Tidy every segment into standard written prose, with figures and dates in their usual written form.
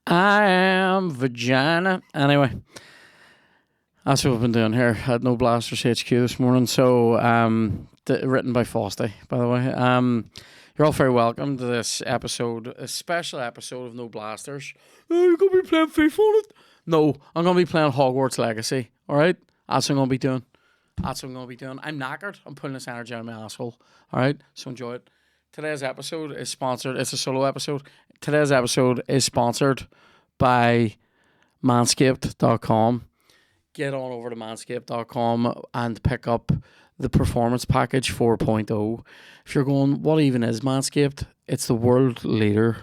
I am vagina. Anyway, that's what we've been doing here at No Blasters HQ this morning. So, written by Fosty, by the way. You're all very welcome to this episode, a special episode of No Blasters. Oh, you're going to be playing FIFA on it? No, I'm going to be playing Hogwarts Legacy, alright? That's what I'm going to be doing. I'm knackered. I'm pulling this energy out of my asshole, alright? So enjoy it. Today's episode is sponsored. It's a solo episode. Today's episode is sponsored by manscaped.com. Get on over to manscaped.com and pick up the Performance Package 4.0. If you're going, what even is Manscaped? It's the world leader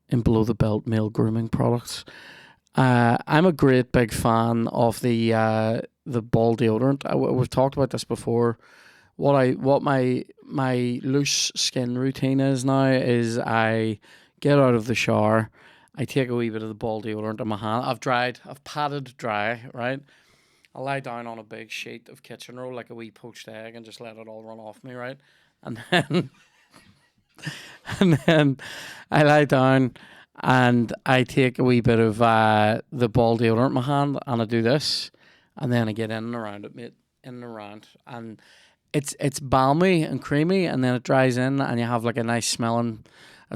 in below-the-belt male grooming products. I'm a great big fan of the ball deodorant. We've talked about this before. What my loose skin routine is now is I get out of the shower, I take a wee bit of the ball deodorant in my hand. I've patted dry, right? I lie down on a big sheet of kitchen roll like a wee poached egg and just let it all run off me, right? And then I lie down and I take a wee bit of the ball deodorant in my hand and I do this, and then I get in and around it, mate, in and around, and it's balmy and creamy, and then it dries in, and you have like a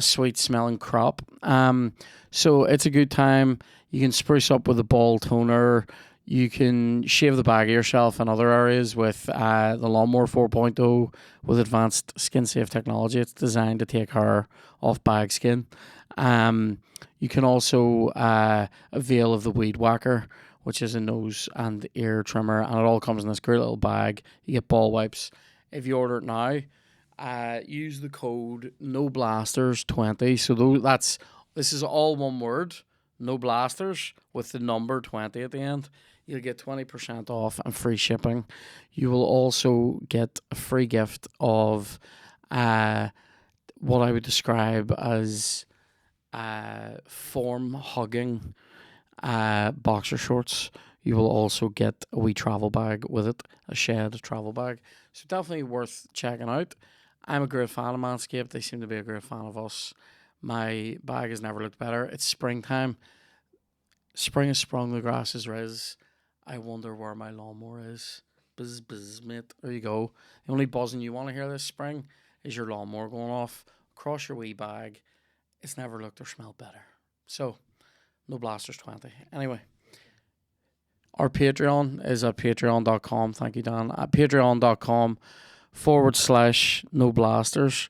sweet smelling crop. So it's a good time. You can spruce up with a ball toner. You can shave the bag of yourself in other areas with the Lawnmower 4.0 with advanced skin safe technology. It's designed to take hair off bag skin. You can also avail of the Weed Whacker, which is a nose and ear trimmer, and it all comes in this great little bag. You get ball wipes. If you order it now, use the code NOBLASTERS20. So this is all one word, No Blasters, with the number 20 at the end. You'll get 20% off and free shipping. You will also get a free gift of what I would describe as form-hugging boxer shorts. You will also get a wee travel bag with it, a shed travel bag. So definitely worth checking out. I'm a great fan of Manscaped. They seem to be a great fan of us. My bag has never looked better. It's springtime. Spring has sprung, the grass is riz. I wonder where my lawnmower is. Buzz, buzz, mate. There you go. The only buzzing you want to hear this spring is your lawnmower going off across your wee bag. It's never looked or smelled better. So, No Blasters 20. Anyway, our Patreon is at patreon.com. Thank you, Dan. At patreon.com/No Blasters.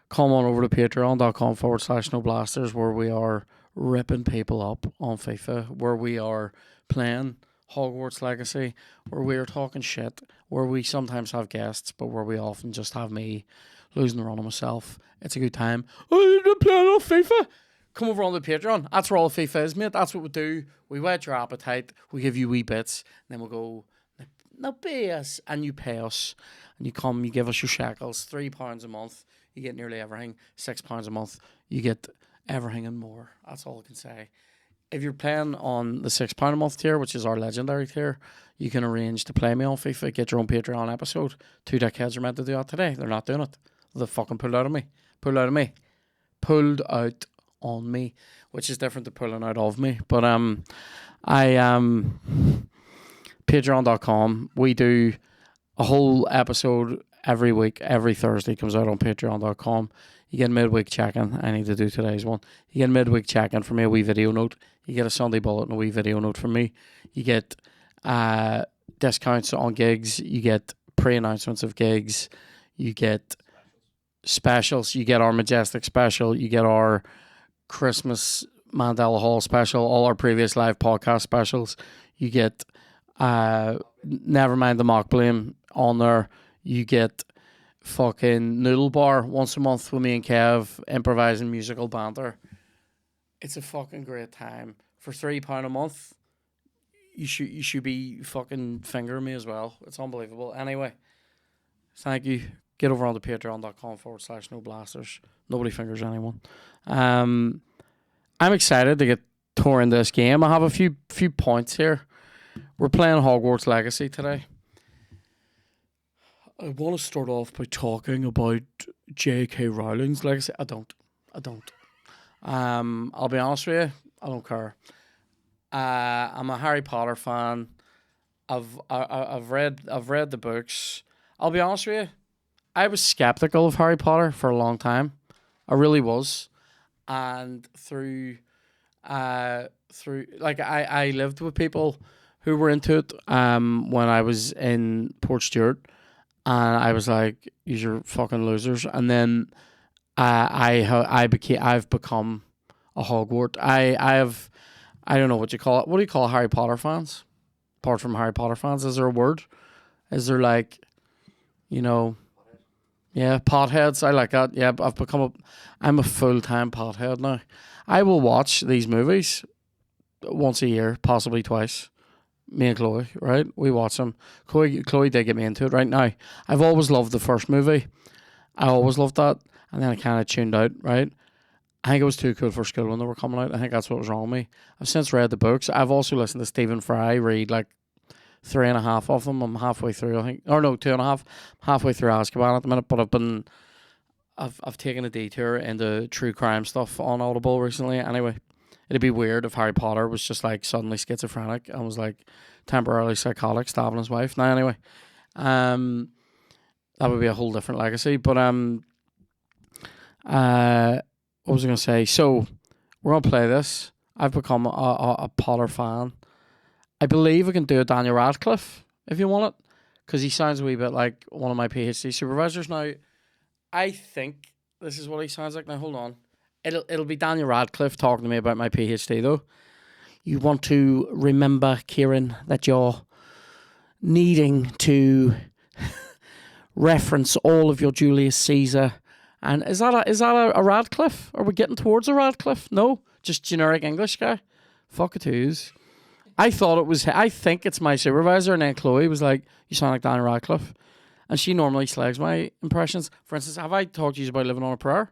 Come on over to patreon.com/No Blasters, where we are ripping people up on FIFA, where we are playing Hogwarts Legacy, where we are talking shit, where we sometimes have guests, but where we often just have me losing the run of myself. It's a good time. Oh, you're playing on FIFA? Come over on the Patreon. That's where all FIFA is, mate. That's what we do. We whet your appetite. We give you wee bits. And then we'll go, now pay us. And you pay us. And you come, you give us your shekels. £3 a month. You get nearly everything. £6 a month. You get everything and more. That's all I can say. If you're playing on the £6 a month tier, which is our legendary tier, you can arrange to play me on FIFA, get your own Patreon episode. 2 dickheads are meant to do that today. They're not doing it. They fucking pulled out on me, which is different to pulling out of me. But patreon.com. We do a whole episode every week. Every Thursday comes out on patreon.com. You get midweek check-in. I need to do today's one. You get midweek check-in from me, a wee video note. You get a Sunday bullet and a wee video note from me. You get discounts on gigs. You get pre-announcements of gigs. You get specials. You get our Majestic special. You get our Christmas Mandela Hall special. All our previous live podcast specials. You get Never Mind the Mock Blame on there. You get fucking Noodle Bar once a month with me and Kev improvising musical banter. It's a fucking great time. For £3 a month, you should be fucking fingering me as well. It's unbelievable. Anyway, thank you. Get over on to patreon.com/No Blasters. Nobody fingers anyone. I'm excited to get touring this game. I have a few points here. We're playing Hogwarts Legacy today. I want to start off by talking about J.K. Rowling's legacy. I don't. I'll be honest with you, I don't care. I'm a Harry Potter fan. I've read the books. I'll be honest with you, I was skeptical of Harry Potter for a long time. I really was, and through like I lived with people who were into it when I was in Portstewart, and I was like, "You're fucking losers," and then I've become a Hogwarts. I don't know what you call it. What do you call Harry Potter fans? Apart from Harry Potter fans, is there a word? Is there like, you know, yeah, potheads? I like that. Yeah, I'm a full time pothead now. I will watch these movies once a year, possibly twice. Me and Chloe, right? We watch them. Chloe did get me into it right now. I've always loved the first movie. I always loved that. And then I kind of tuned out, right? I think it was too cool for school when they were coming out. I think that's what was wrong with me. I've since read the books. I've also listened to Stephen Fry read like 3.5 of them. I'm halfway through, I think. Or no, 2.5. Halfway through Azkaban at the minute, but I've taken a detour into true crime stuff on Audible recently. Anyway, it'd be weird if Harry Potter was just like suddenly schizophrenic and was like temporarily psychotic, stabbing his wife. Now, anyway, that would be a whole different legacy. But what was I going to say? So, we're going to play this. I've become a Potter fan. I believe I can do a Daniel Radcliffe if you want it, because he sounds a wee bit like one of my PhD supervisors. Now, I think this is what he sounds like. Now, hold on. It'll be Daniel Radcliffe talking to me about my PhD, though. You want to remember, Kieran, that you're needing to reference all of your Julius Caesar. And is that a Radcliffe? Are we getting towards a Radcliffe? No, just generic English guy. Fuck it is. I think it's my supervisor, and then Chloe was like, "You sound like Daniel Radcliffe," and she normally slags my impressions. For instance, have I talked to you about Living on a Prayer?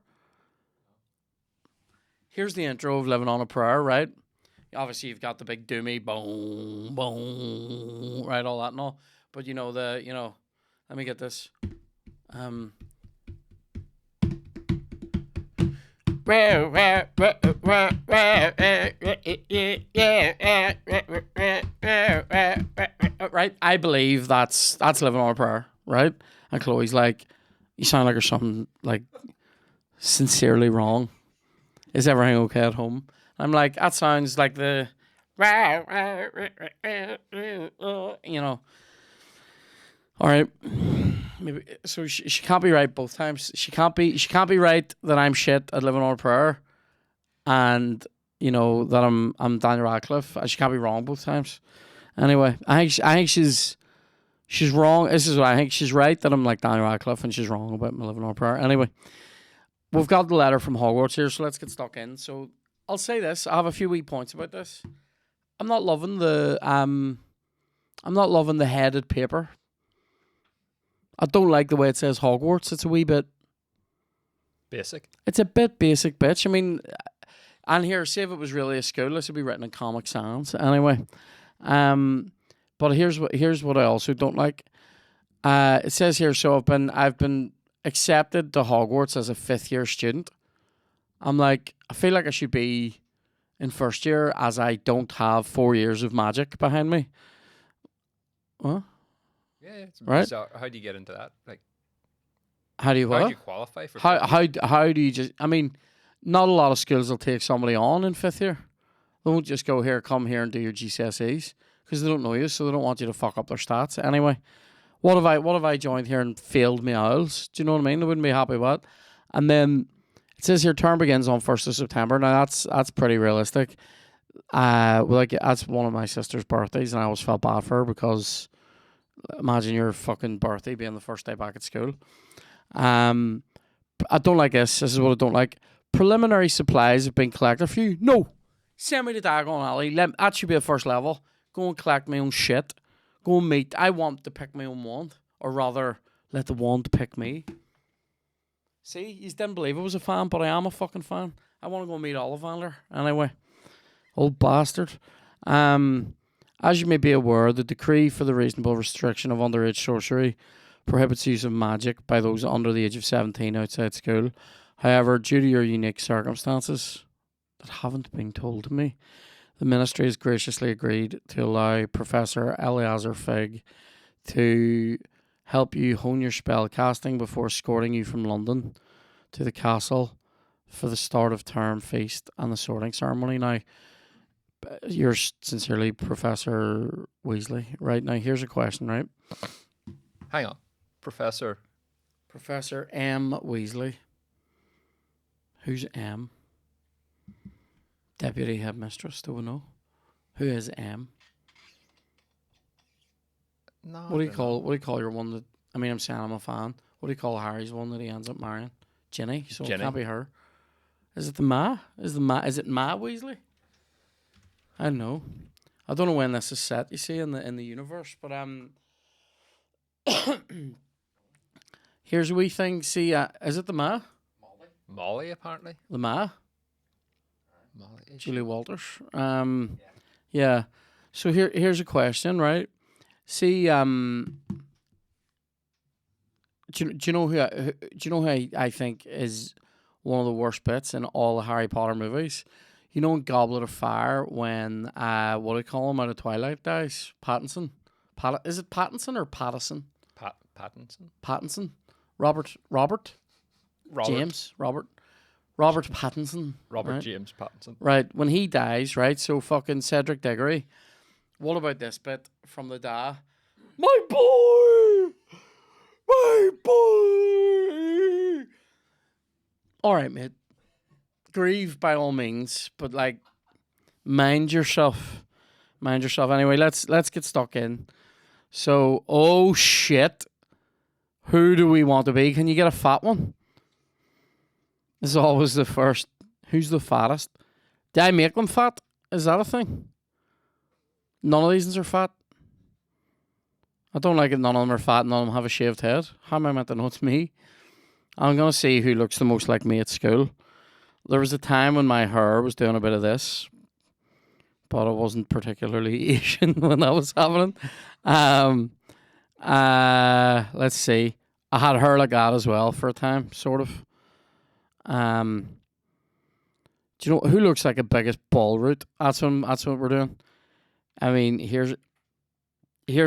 Here's the intro of Living on a Prayer, right? Obviously, you've got the big doomy boom, boom, right, all that and all. But let me get this. Right, I believe that's Living on a Prayer, right? And Chloe's like, "You sound like there's something like sincerely wrong. Is everything okay at home?" I'm like, "That sounds like the, you know." All right. Maybe so. She can't be right both times. She can't be right that I'm shit at Living on a Prayer, and that I'm Daniel Radcliffe. She can't be wrong both times. Anyway, I think she's wrong. This is what I think. She's right that I'm like Daniel Radcliffe, and she's wrong about my Living on a Prayer. Anyway, we've got the letter from Hogwarts here, so let's get stuck in. So I'll say this. I have a few wee points about this. I'm not loving the headed paper. I don't like the way it says Hogwarts. It's a wee bit basic. It's a bit basic, bitch. I mean, and here, say if it was really a school, this would be written in Comic Sans. Anyway, but here's what I also don't like. It says here, so I've been accepted to Hogwarts as a 5th-year student. I'm like, I feel like I should be in first year, as I don't have 4 years of magic behind me. What? Yeah. Right. So how do you get into that? Like, how do you what? How do you qualify for? How do you just? I mean, not a lot of schools will take somebody on in 5th year. They won't just go here, come here, and do your GCSEs because they don't know you, so they don't want you to fuck up their stats. Anyway, what have I joined here and failed my IELTS? Do you know what I mean? They wouldn't be happy with it. And then it says here term begins on 1st of September. Now that's pretty realistic. That's one of my sister's birthdays, and I always felt bad for her because imagine your fucking birthday being the first day back at school. I don't like this. This is what I don't like. Preliminary supplies have been collected for you. No. Send me to Diagon Alley. That should be the first level. Go and collect my own shit. Go and meet. I want to pick my own wand. Or rather, let the wand pick me. See, you didn't believe I was a fan, but I am a fucking fan. I want to go meet Ollivander. Anyway. Old bastard. As you may be aware, the decree for the reasonable restriction of underage sorcery prohibits use of magic by those under the age of 17 outside school. However, due to your unique circumstances, that haven't been told to me. The ministry has graciously agreed to allow Professor Eleazar Fig to help you hone your spell casting before escorting you from London to the castle for the start of term feast and the sorting ceremony. Now, yours sincerely, Professor Weasley. Right, now here's a question, right? Hang on. Professor. Professor M. Weasley. Who's M? Deputy Headmistress, do we know? Who is M? No. What do you call your one that, I mean, I'm saying I'm a fan. What do you call Harry's one that he ends up marrying? Ginny, so Ginny. it can't be her. Is it is it Ma Weasley? I don't know. I don't know when this is set, you see, in the universe, but here's a wee thing. See, is it the Ma? Molly, apparently. The Ma? Molly. Julie Walters. Yeah. So here's a question, right? See, do you know who I think is one of the worst bits in all the Harry Potter movies? You know in Goblet of Fire when what do you call him out of Twilight dies? Pattinson. Is it Pattinson or Pattison? Pattinson. Pattinson. Robert James. Robert Pattinson. Robert right? James Pattinson. Right. When he dies, right? So fucking Cedric Diggory. What about this bit from the Da? My boy! My boy! Alright, mate. Grieve by all means, but like mind yourself. Mind yourself. Anyway, let's get stuck in. So, oh shit. Who do we want to be? Can you get a fat one? This is always the first. Who's the fattest? Did I make them fat? Is that a thing? None of these are fat. I don't like it. None of them are fat. None of them have a shaved head. How am I meant to know it's me? I'm going to see who looks the most like me at school. There was a time when my hair was doing a bit of this, but I wasn't particularly Asian when that was happening. Let's see. I had hair like that as well for a time, sort of. Do you know who looks like a biggest ball root? That's what we're doing. I mean, here's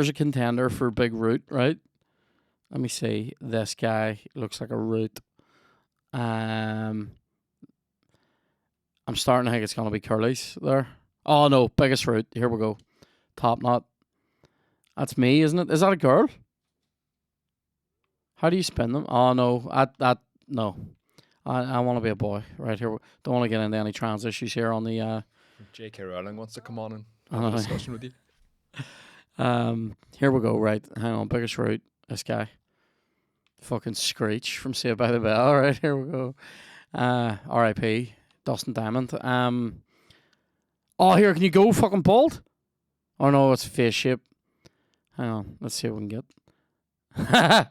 a contender for big root, right? Let me see. This guy looks like a root. I'm starting to think it's gonna be Curly's there. Oh no, biggest root. Here we go. Top knot. That's me, isn't it? Is that a girl? How do you spin them? Oh no, no. I want to be a boy right here. Don't want to get into any trans issues here on the. J.K. Rowling wants to come on and have a discussion with you. Here we go. Right, hang on. Biggest root. This guy. Fucking Screech from Saved by the Bell. Right, here we go. R.I.P. Dustin Diamond. Oh, here, can you go fucking bald? Oh no, it's face shape. Hang on, let's see what we can get.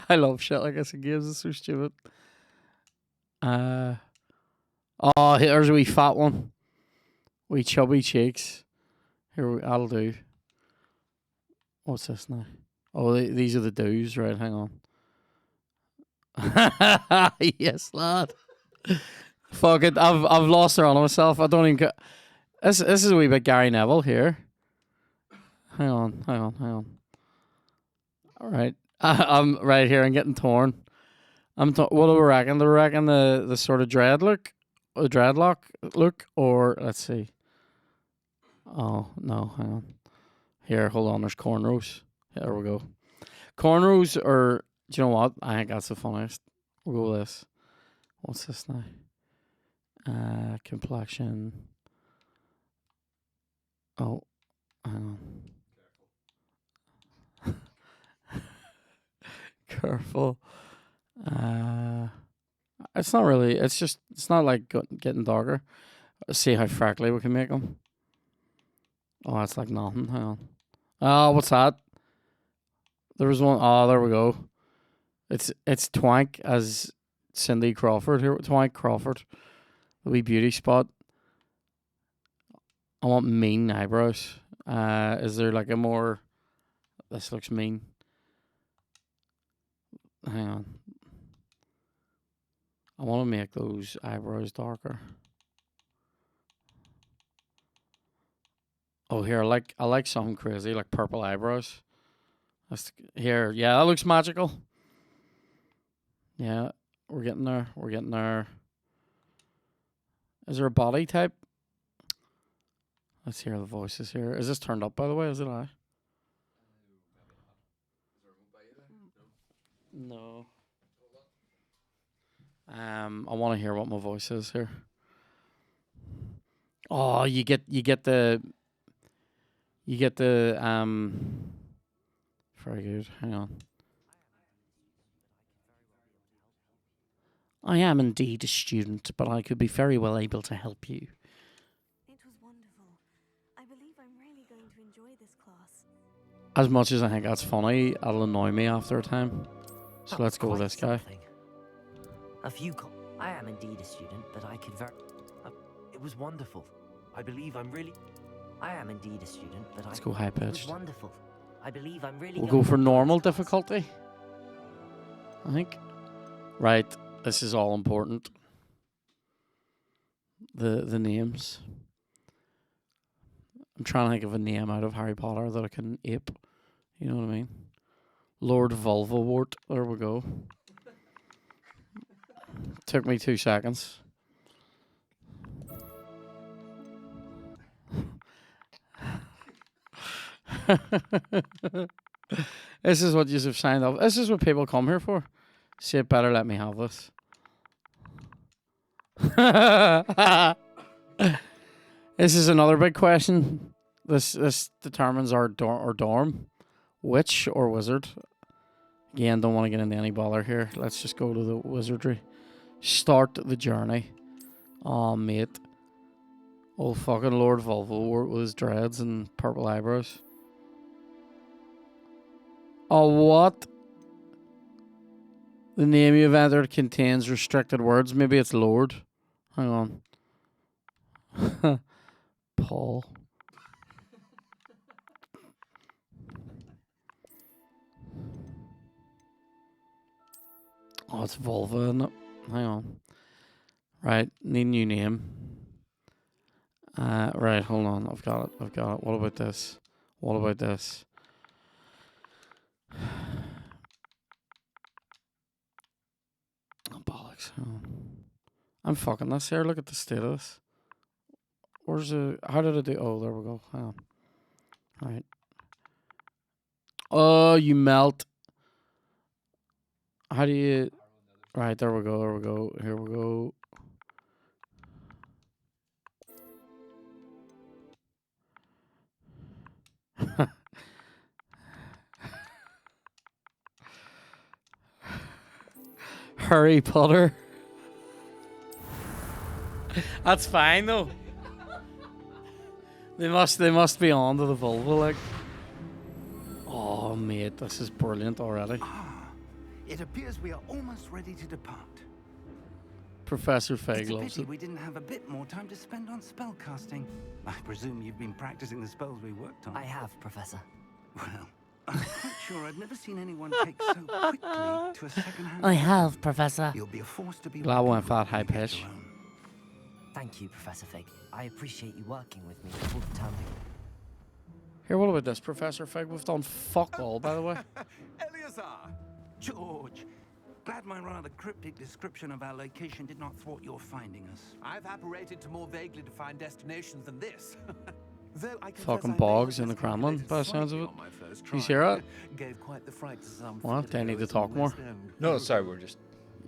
I love shit like this in games. It's so stupid. Oh, here's a wee fat one. Wee chubby cheeks. That'll do. What's this now? Oh, these are the do's, right? Hang on. Yes, lad. Fuck it. I've lost her on myself. I don't even get. This is a wee bit Gary Neville here. Hang on. All right. I'm right here. I'm getting torn. What do we reckon? Do we reckon the sort of dreadlock look, or let's see. Oh no, hang on. Here, hold on. There's cornrows. There we go. Cornrows, or do you know what? I think that's the funniest. We'll go with this. What's this now? Complexion. Oh, hang on. Careful. It's not really. It's not like getting darker. Let's see how freckly we can make them. Oh, that's like nothing. Hang on. Oh, what's that? There was one. Oh, there we go. It's Twank as Cindy Crawford here. Twank Crawford. The wee beauty spot. I want mean eyebrows. Is there like a more? This looks mean. Hang on. I want to make those eyebrows darker. Oh, here, I like something crazy, like purple eyebrows. Here, yeah, that looks magical. Yeah, we're getting there. We're getting there. Is there a body type? Let's hear the voices here. Is this turned up, by the way? Is it I? No. I want to hear what my voice is here. Oh, you get the very good. Hang on. I am indeed a student, but I could be very well able to help you. It was wonderful. I believe I'm really going to enjoy this class. As much as I think that's funny, it'll annoy me after a time. So let's go with this guy. I am indeed a student, but I could it was wonderful. I believe I'm really. I am indeed a student, but Let's go high It was pitched. wonderful. I believe I'm really. We'll going go for to normal enjoy this class. difficulty. I think. Right, this is all important. The names. I'm trying to think of a name out of Harry Potter that I can ape. You know what I mean? Lord Vulvawort. There we go. Took me 2 seconds. This is what you have signed up. This is what people come here for. See, it better let me have this. This is another big question. This determines our dorm. Witch or wizard? Again, don't want to get into any bother here. Let's just go to the wizardry. Start the journey. Oh, mate. Old fucking Lord Vulvawort with his dreads and purple eyebrows. Oh, what? The name you've entered contains restricted words. Maybe it's Lord. Hang on. Paul. Oh, it's vulva, isn't it? Hang on. Right, need a new name. Right, hold on. I've got it. What about this? Oh, bollocks. Oh. I'm fucking this here. Look at the state of this. Where's the... How did I do... Oh, there we go. Hang on. Right. Oh, you melt. How do you... Right, there we go. Here we go. Harry Potter. That's fine though. They must be on to the vulva, like. Oh mate, this is brilliant already. It appears we are almost ready to depart. Professor Fig It's a loves pity it. we didn't have a bit more time to spend on spellcasting. I presume you've been practicing the spells we worked on. I have, Professor. Well, I'm quite sure I've never seen anyone take so quickly to a second-hand. I have, Professor. You'll be a force to be Glad we went reckoned for that with high when you get pitch. your own. Thank you, Professor Fig. I appreciate you working with me all the time. Here, what about this, Professor Fig? We've done fuck all, by the way. Eleazar! George! Glad my rather cryptic description of our location did not thwart your finding us. I've apparated to more vaguely defined destinations than this. Though I confess Fucking I may bogs have in the Kremlin, miscalculated by the sounds of slightly it. on my first You try. hear it? Gave quite the fright to some What? Do I need to theatergoers talk in more? West End. No, sorry, we're just.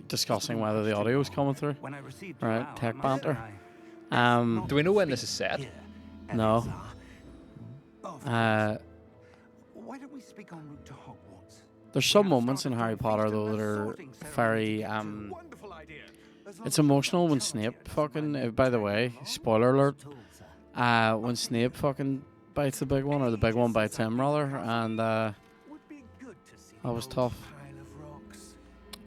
Discussing whether the audio is coming through. When I received Right, your owl, tech I must banter. say Um, Do we know when this is set? here, No. Eleazar. Of uh, course. Why don't we speak en route to Hogwarts? there's some moments in Harry Potter though that are very Wonderful idea. As long It's as you emotional don't when tell us Snape yet. fucking. By the way, spoiler alert. Tools, sir. When Snape fucking bites the big one, or the big one bites him rather, and Would be good to see that was those tough. pile of rocks.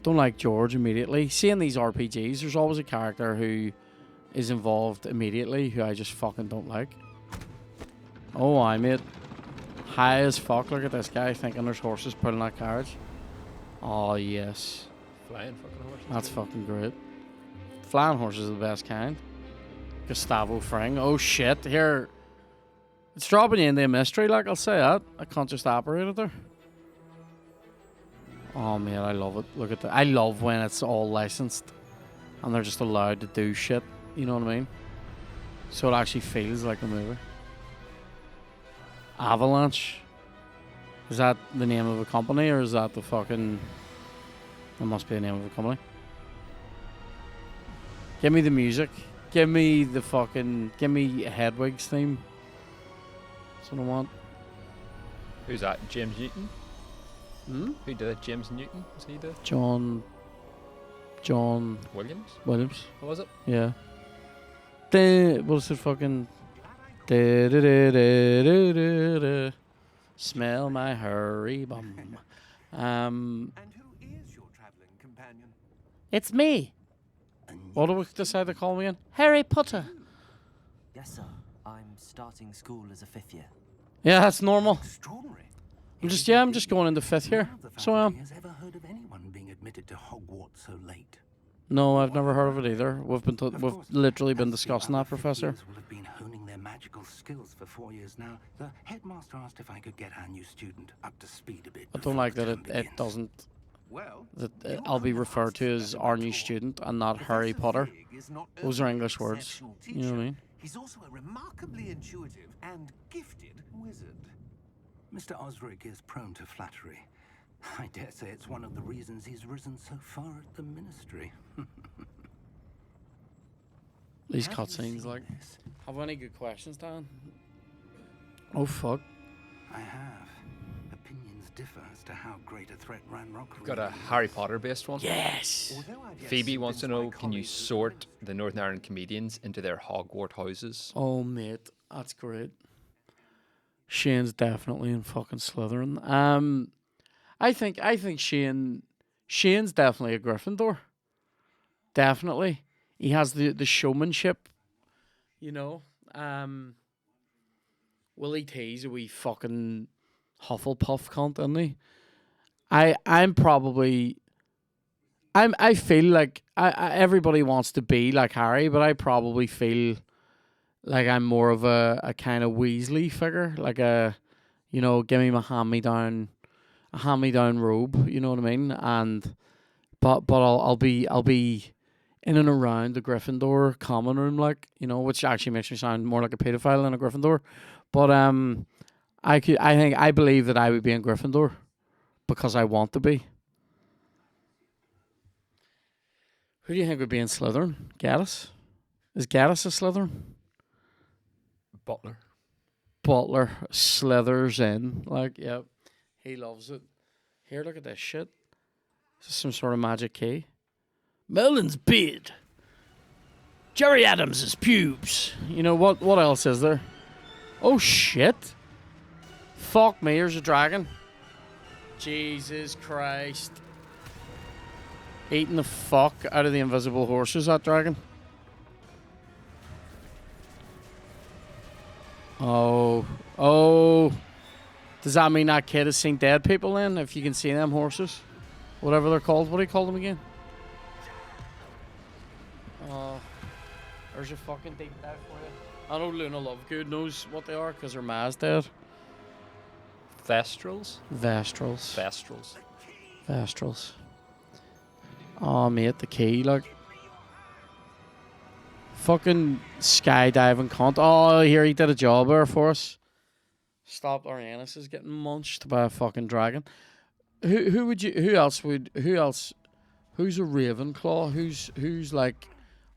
Don't like George immediately. Seeing these RPGs, there's always a character who is involved immediately who I just fucking don't like. Oh, I mate. High as fuck. Look at this guy thinking there's horses pulling that carriage. Oh yes, Flying fucking horses. that's fucking great. Flying horses are the best kind. Gustavo Fring. Oh shit! Here, It's dropping you into a mystery, like, I'll say that. I can't just operate it there. Oh, man, I love it. Look at that. I love when it's all licensed and they're just allowed to do shit. You know what I mean? So it actually feels like a movie. Avalanche. Is that the name of a company, or is that the fucking... That must be the name of a company. Give me the music. Give me the fucking... Give me Hedwig's theme. That's what I want. Who's that? James Newton? Hmm? Who did it? James Newton? Was he the John Williams? Williams. What was it? Yeah. What's it fucking... Smell my hurry bum. And who is your traveling companion? It's me. What do we decide to call me again? Harry Potter. Yes, sir. I'm starting school as a 5th year. Yeah, that's normal. Extraordinary. I'm just going into 5th year. None of the So faculty has ever heard of anyone being admitted to Hogwarts so late. no, I've never heard of it either. We've literally been discussing that, Professor. Will have been honing their magical skills for 4 years now. The headmaster asked if I could get our new student up to speed a bit. I don't before like the that term it begins. doesn't. Well, That I'll be referred to as our new student and not Harry Potter. Those are English words. You know what I mean? He's also a remarkably intuitive and gifted wizard. Mr. Osric is prone to flattery. I dare say it's one of the reasons he's risen so far at the ministry. These Have you cutscenes, seen like. this? Have any good questions, Dan? Oh fuck! I have. Opinions differ as to how great a threat Ranrock Got a really Harry is. Potter based one. Yes. Although I've yet Phoebe wants to convinced my know, can you colleagues that sort the Northern Ireland comedians into their Hogwarts houses? Oh mate, that's great. Shane's definitely in fucking Slytherin. I think Shane's definitely a Gryffindor. Definitely, he has the showmanship. You know, Willie T's a wee fucking Hufflepuff cunt, isn't he? I feel like everybody wants to be like Harry, but I probably feel like I'm more of a kind of Weasley figure, like a, you know, give me my hand-me-down robe, you know what I mean? And but I'll be in and around the Gryffindor common room, like, you know, which actually makes me sound more like a pedophile than a Gryffindor. But I believe that I would be in Gryffindor because I want to be. Who do you think would be in Slytherin? Gaddis? Is Gaddis a Slytherin? Butler. Butler slithers in. Like, yep. He loves it. Here, look at this shit. Is this some sort of magic key? Merlin's beard. Jerry Adams' pubes. You know, what else is there? Oh, shit. Fuck me, here's a dragon. Jesus Christ. Eating the fuck out of the invisible horses, that dragon. Oh. Does that mean that kid has seen dead people then? If you can see them horses? Whatever they're called. What do you call them again? Oh. There's a fucking deep dive for you. I know Luna Lovegood knows what they are because her ma's dead. Thestrals? Vestrals. Thestrals. Oh, mate, the key, like. Fucking skydiving cunt. Oh, here, he did a job there for us. Stopped our anuses getting munched by a fucking dragon. Who's a Ravenclaw? Who's like,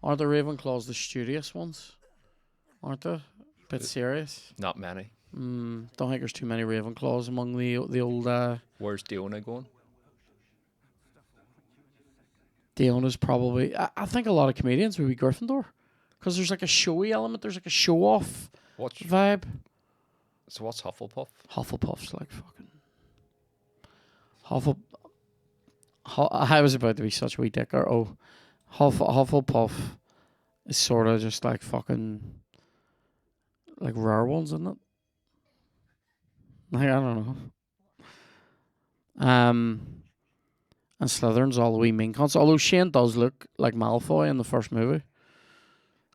aren't the Ravenclaws the studious ones? Aren't they? Bit serious. Not many. Don't think there's too many Ravenclaws among the old. Where's Diona going? Diona's probably. I think a lot of comedians would be Gryffindor, because there's like a showy element. There's like a show off vibe. So what's Hufflepuff? Hufflepuff's like fucking. I was about to be such a wee dicker. Oh, Hufflepuff is sort of just like fucking. Like rare ones, isn't it? Like, I don't know. And Slytherin's all the wee mean cunts. Although Shane does look like Malfoy in the first movie.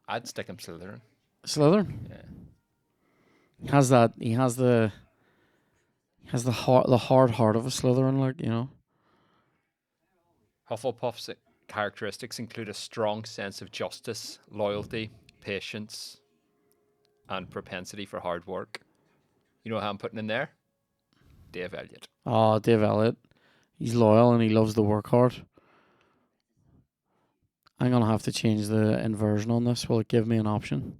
I'd stick him Slytherin. Slytherin? Yeah. He has that. He has the hard heart of a Slytherin, like, you know. Hufflepuff's characteristics include a strong sense of justice, loyalty, patience, and propensity for hard work. You know how I'm putting in there? Dave Elliott. Oh, Dave Elliott. He's loyal and he loves to work hard. I'm gonna have to change the inversion on this. Will it give me an option?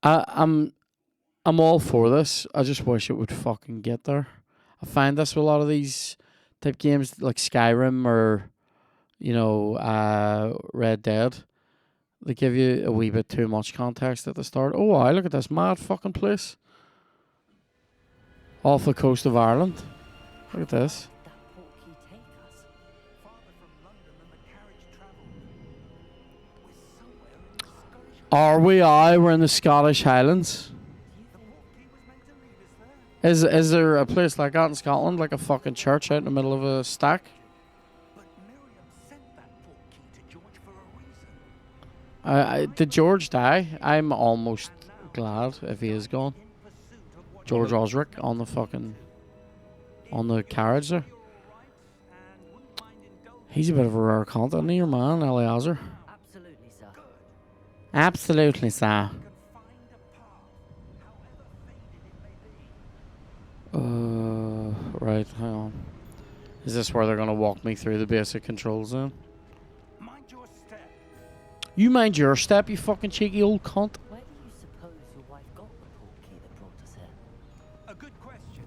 I'm all for this. I just wish it would fucking get there. I find this with a lot of these type games like Skyrim or, you know, Red Dead. They give you a wee bit too much context at the start. Oh, I look at this mad fucking place. Off the coast of Ireland. Look at this. That portkey take us? Farther from London than the carriage travelled. We're somewhere in the Scottish... Are we? Aye, we're in the Scottish Highlands. The portkey was meant to lead us there. Is there a place like that in Scotland, like a fucking church out in the middle of a stack? But Miriam sent that portkey to George for a reason. Did George die? I'm almost glad if he is gone. In pursuit of what George Osric on the carriage there. He's a bit of a rare cunt, isn't he, your man, Eliezer? Absolutely, sir. Absolutely, sir. can find a path, however faded it may be. Right, hang on. Is this where they're going to walk me through the basic controls then? Mind your step. You mind your step, you fucking cheeky old cunt. Where do you suppose your wife got the portkey that brought us here? A good question.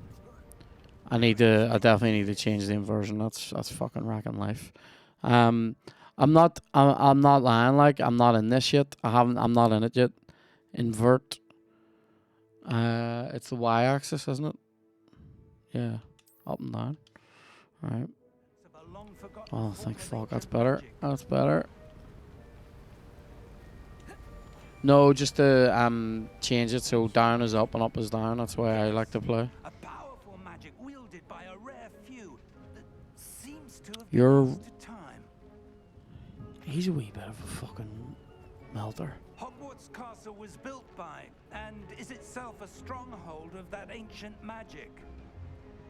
I definitely need to change the inversion. That's fucking wrecking life. I'm not lying, like, I'm not in this yet. I'm not in it yet. Invert. It's the y-axis, isn't it? Yeah. Up and down. Right. Oh, thank fuck. That's better. That's better. No, just to change it so down is up and up is down. That's why I like to play. A powerful magic wielded by a rare few that seems to have You're- lost to time. He's a wee bit of a fucking melter. Hogwarts Castle was built by, and is itself a stronghold of that ancient magic.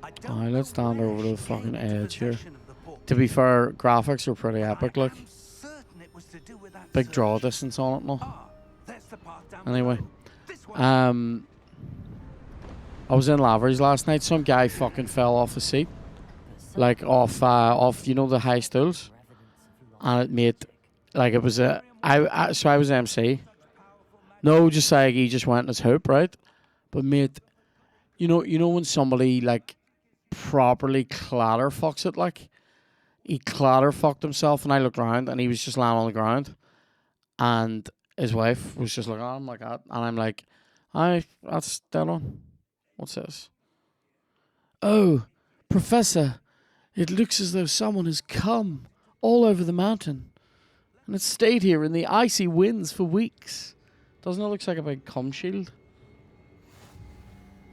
I don't Alright, let's know stand where over to the she fucking came into edge here. possession of the portkey, To be fair, graphics are pretty but epic, I like. am certain it was to do with that Big draw search. distance on it and all. Ah, there's the path down Anyway. below. This way. I was in Lavery's last night. Some guy fucking fell off the seat. But Like off, you know, the high stools. evidence of lost And it made, like, it was so I was MC. No, just like he just went in his hoop, right? But mate, you know when somebody like properly clatter fucks it, like he clatter fucked himself, and I looked around and he was just lying on the ground, and his wife was just looking at him like that, and I'm like, "Aye, that's dead on. What's this? Oh, Professor, it looks as though someone has come all over the mountain, and it's stayed here in the icy winds for weeks. Doesn't it look like a big cum shield?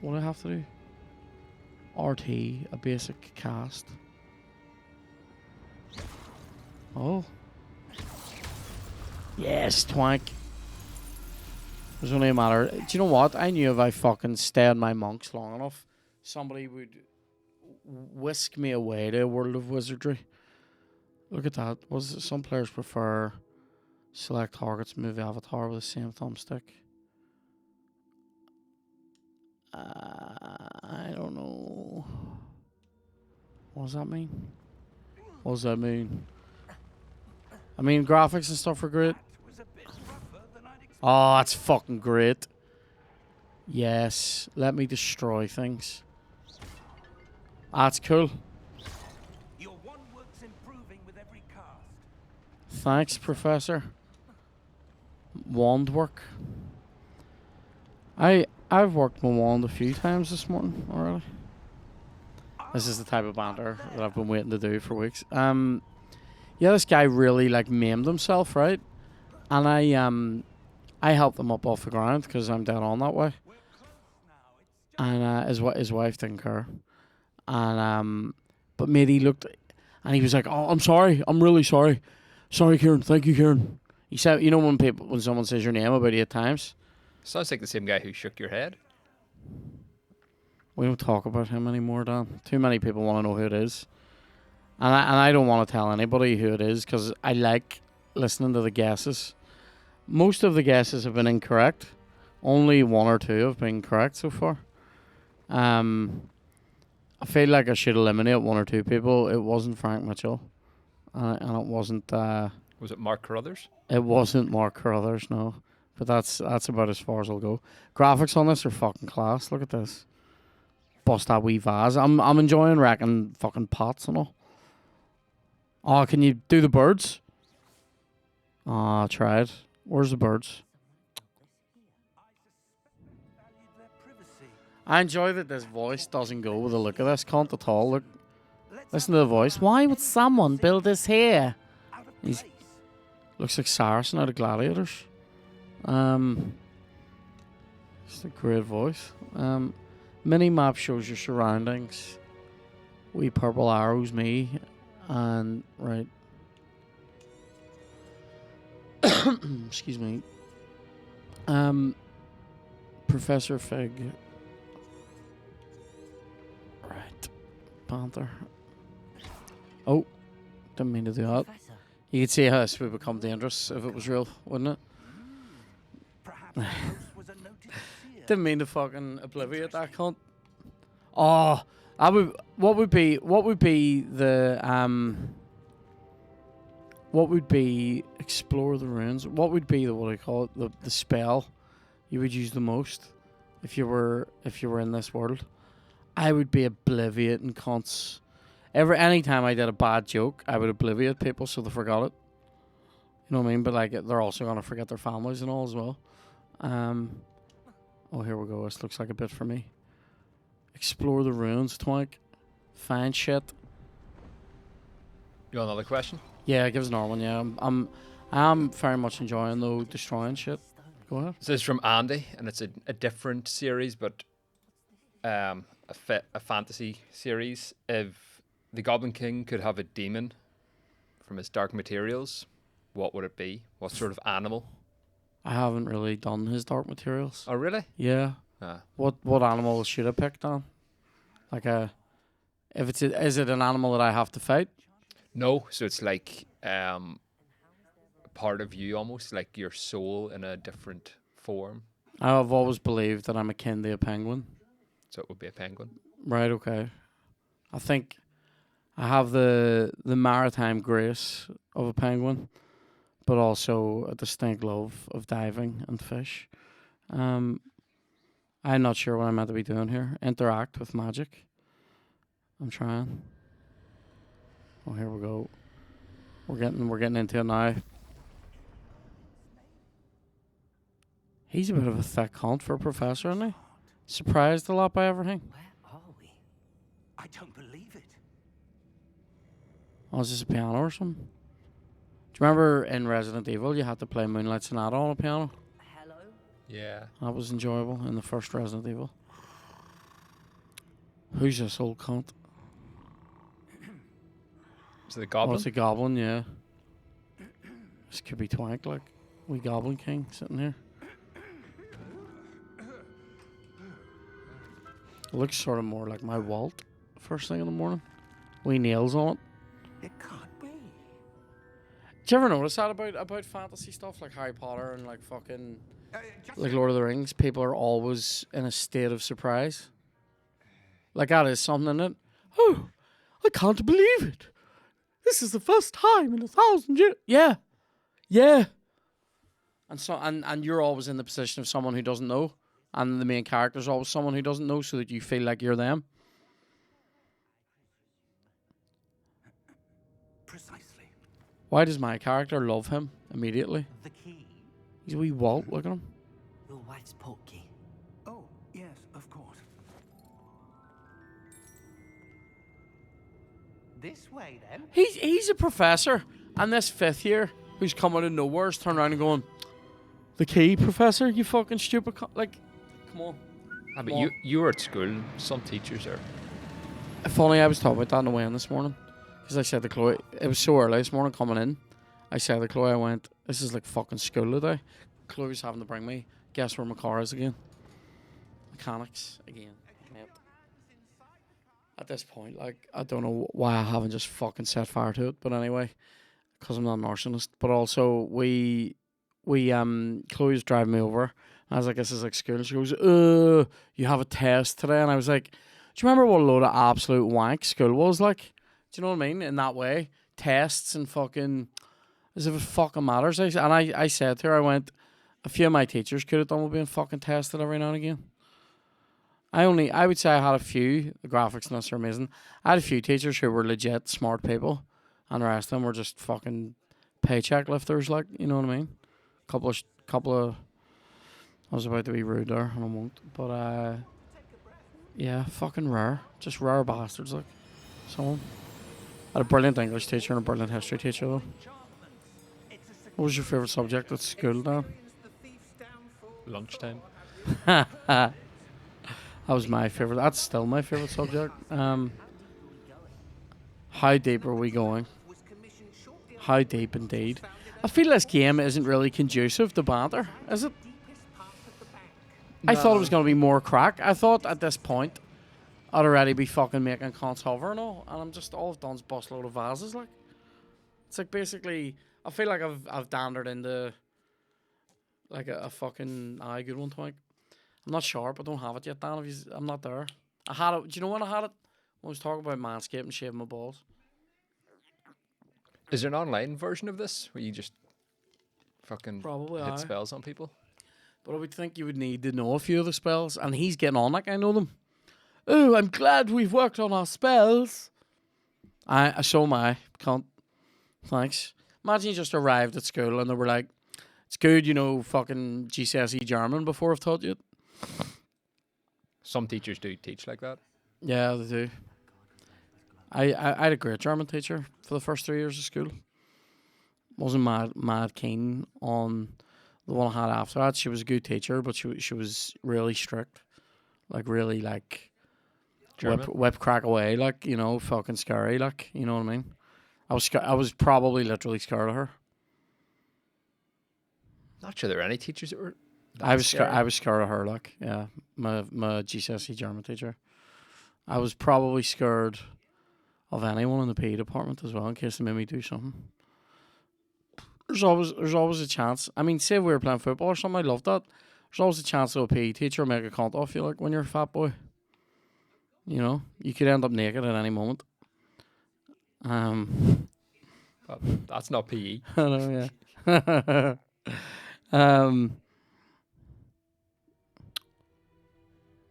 What do I have to do? RT, a basic cast. Oh. Yes, twank. There's only a matter. Do you know what? I knew if I fucking stayed my monks long enough, somebody would whisk me away to a world of wizardry. Look at that. Some players prefer select targets, move avatar with the same thumbstick. I don't know. What does that mean? What does that mean? I mean, graphics and stuff are great. was a bit rougher than I'd expected. Oh, that's fucking great. Yes, let me destroy things. That's cool. Your one work's improving with every cast. Thanks, Professor. Wand work. I've worked my wand a few times this morning already. This is the type of banter that I've been waiting to do for weeks. Yeah, this guy really like maimed himself, right? And I helped him up off the ground because I'm dead on that way. And his wife didn't care. And but mate, he looked, and he was like, "Oh, I'm sorry. I'm really sorry. Sorry, Kieran. Thank you, Kieran." You said, you know when someone says your name about 8 times? Sounds like the same guy who shook your head. We don't talk about him anymore, Dan. Too many people want to know who it is. And I don't want to tell anybody who it is because I like listening to the guesses. Most of the guesses have been incorrect. Only 1 or 2 have been correct so far. I feel like I should eliminate 1 or 2 people. It wasn't Frank Mitchell. And it wasn't... Was it Mark Carruthers? It wasn't Mark Carruthers, no. But that's about as far as I'll go. Graphics on this are fucking class. Look at this. Bust that wee vase. I'm enjoying wrecking fucking pots and all. Oh, can you do the birds? Oh, I tried. Where's the birds? I enjoy that this voice doesn't go with the look of this cunt at all. Look, listen to the voice. Why would someone build this here? He's looks like Saracen out of Gladiators. It's a great voice. Mini map shows your surroundings. Wee purple arrows, me, and right. Excuse me. Professor Fig. Right. Panther. Oh, didn't mean to do that. Professor. You could see how this would become dangerous if it was real, wouldn't it? Perhaps the host was a noted seer. Didn't mean to fucking obliviate that cunt. Oh, I would. What would be explore the ruins? What would be what do you call it? The spell you would use the most if you were in this world? I would be obliviating cunts. Any time I did a bad joke, I would obliviate people so they forgot it. You know what I mean? But like they're also gonna forget their families and all as well. Oh, here we go. This looks like a bit for me. Explore the ruins, Twank. Find shit. You want another question? Yeah, give us another one. Yeah, I'm very much enjoying though destroying shit. Go ahead. This is from Andy, and it's a different series, but a fantasy series. If the Goblin King could have a demon from his dark materials, what would it be? What sort of animal? I haven't really done his dark materials. Oh, really? Yeah. Ah. What animal should I pick on? Like is it an animal that I have to fight? No, so it's like part of you almost, like your soul in a different form. I've always believed that I'm akin to a penguin. So it would be a penguin. Right, okay. I think I have the maritime grace of a penguin, but also a distinct love of diving and fish. I'm not sure what I'm meant to be doing here. Interact with magic. I'm trying. Oh, here we go. We're getting into it now. He's a bit of a thick cunt for a professor, isn't he? Surprised a lot by everything. Where are we? I don't believe it. Oh, is this a piano or something? Do you remember in Resident Evil you had to play Moonlight Sonata on a piano? Hello? Yeah. That was enjoyable in the first Resident Evil. Who's this old cunt? Is it the Oh, goblin? it's a goblin, yeah. This could be Twank, like. We Goblin King sitting here. It looks sort of more like my Walt first thing in the morning. Wee nails on it. It can't be. Did you ever notice that about fantasy stuff like Harry Potter and like fucking like Lord of the Rings? People are always in a state of surprise. Like that is something in it. Oh, I can't believe it. This is the first time in 1,000 years. Yeah. Yeah. And you're always in the position of someone who doesn't know. And the main character's always someone who doesn't know so that you feel like you're them. Precisely. Why does my character love him immediately? The key. He's a wee Walt, look at him. Your wife's portkey. Oh, yes, of course. This way, then. He's a professor, and this 5th year who's come out of nowhere is turning around and going, "The key, professor, you fucking stupid like, come on." Ah, but you were at school. Some teachers are. Funny, I was talking about that on the way in this morning. Because I said to Chloe, it was so early this morning coming in, I said to Chloe, I went, this is like fucking school today. Chloe's having to bring me. Guess where my car is again? Mechanics again. Yep. At this point, like, I don't know why I haven't just fucking set fire to it. But anyway, because I'm not an arsonist. But also, Chloe was driving me over. I was like, this is like school. And she goes, you have a test today? And I was like, do you remember what a load of absolute wank school was like? Do you know what I mean? In that way. Tests and fucking, as if it fucking matters. I said to her, I went, a few of my teachers could have done with being fucking tested every now and again. I would say I had a few, the graphics in this are amazing. I had a few teachers who were legit smart people, and the rest of them were just fucking paycheck lifters, like, you know what I mean? Couple of, I was about to be rude there, and I won't, but, yeah, fucking rare. Just rare bastards, like, someone. I had a brilliant English teacher and a brilliant history teacher, though. What was your favourite subject at school, Dan? Lunchtime. That was my favourite. That's still my favourite subject. How deep are we going? How deep indeed. I feel this game isn't really conducive to banter, is it? I thought it was going to be more crack. I thought at this point I'd already be fucking making cons hover and all, and I'm just, all I've done is bust a load of vases, like. It's like basically, I feel like I've dandered into like a fucking good one, Twink. I'm not sharp. I don't have it yet, Dan. I'm not there. I had it. Do you know when I had it? When I was talking about manscaping and shaving my balls. Is there an online version of this where you just fucking Probably hit spells on people? But I would think you would need to know a few of the spells, and he's getting on like I know them. Oh, I'm glad we've worked on our spells. So am I. Can't. Thanks. Imagine you just arrived at school and they were like, it's good, you know, fucking GCSE German before I've taught you it. Some teachers do teach like that. Yeah, they do. I had a great German teacher for the first 3 years of school. Wasn't mad keen on the one I had after that. She was a good teacher, but she was really strict. Like, really, like, whip crack away, like, you know, fucking scary, like, you know what I mean? I was probably literally scared of her. Not sure there are any teachers that were. I was scared of her, like, yeah, my GCSE German teacher. I was probably scared of anyone in the PE department as well, in case they made me do something. There's always a chance. I mean, say if we were playing football or something, I loved that. There's always a chance that a PE teacher will make a cunt off you, like, when you're a fat boy. You know, you could end up naked at any moment. That's not PE. I know, yeah.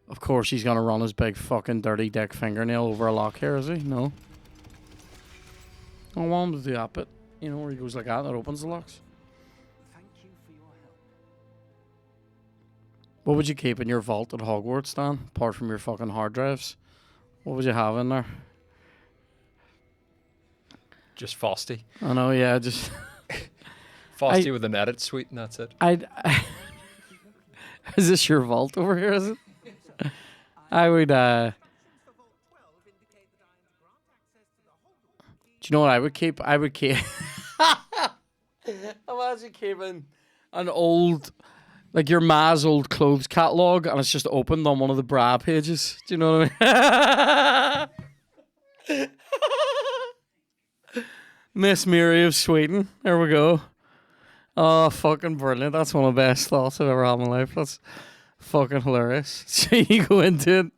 Of course, he's gonna run his big fucking dirty dick fingernail over a lock here, is he? No. I want him to do that bit, you know, where he goes like that and it opens the locks. Thank you for your help. What would you keep in your vault at Hogwarts, Dan? Apart from your fucking hard drives, what would you have in there? Just Frosty. I know, yeah, just Frosty with an edit suite, and that's it. Is this your vault over here? Is it? I would. Do you know what I would keep? I would keep. Imagine keeping an old, like your ma's old clothes catalogue, and it's just opened on one of the bra pages. Do you know what I mean? Miss Miri of Sweden. There we go. Oh, fucking brilliant. That's one of the best thoughts I've ever had in my life. That's fucking hilarious. So you go into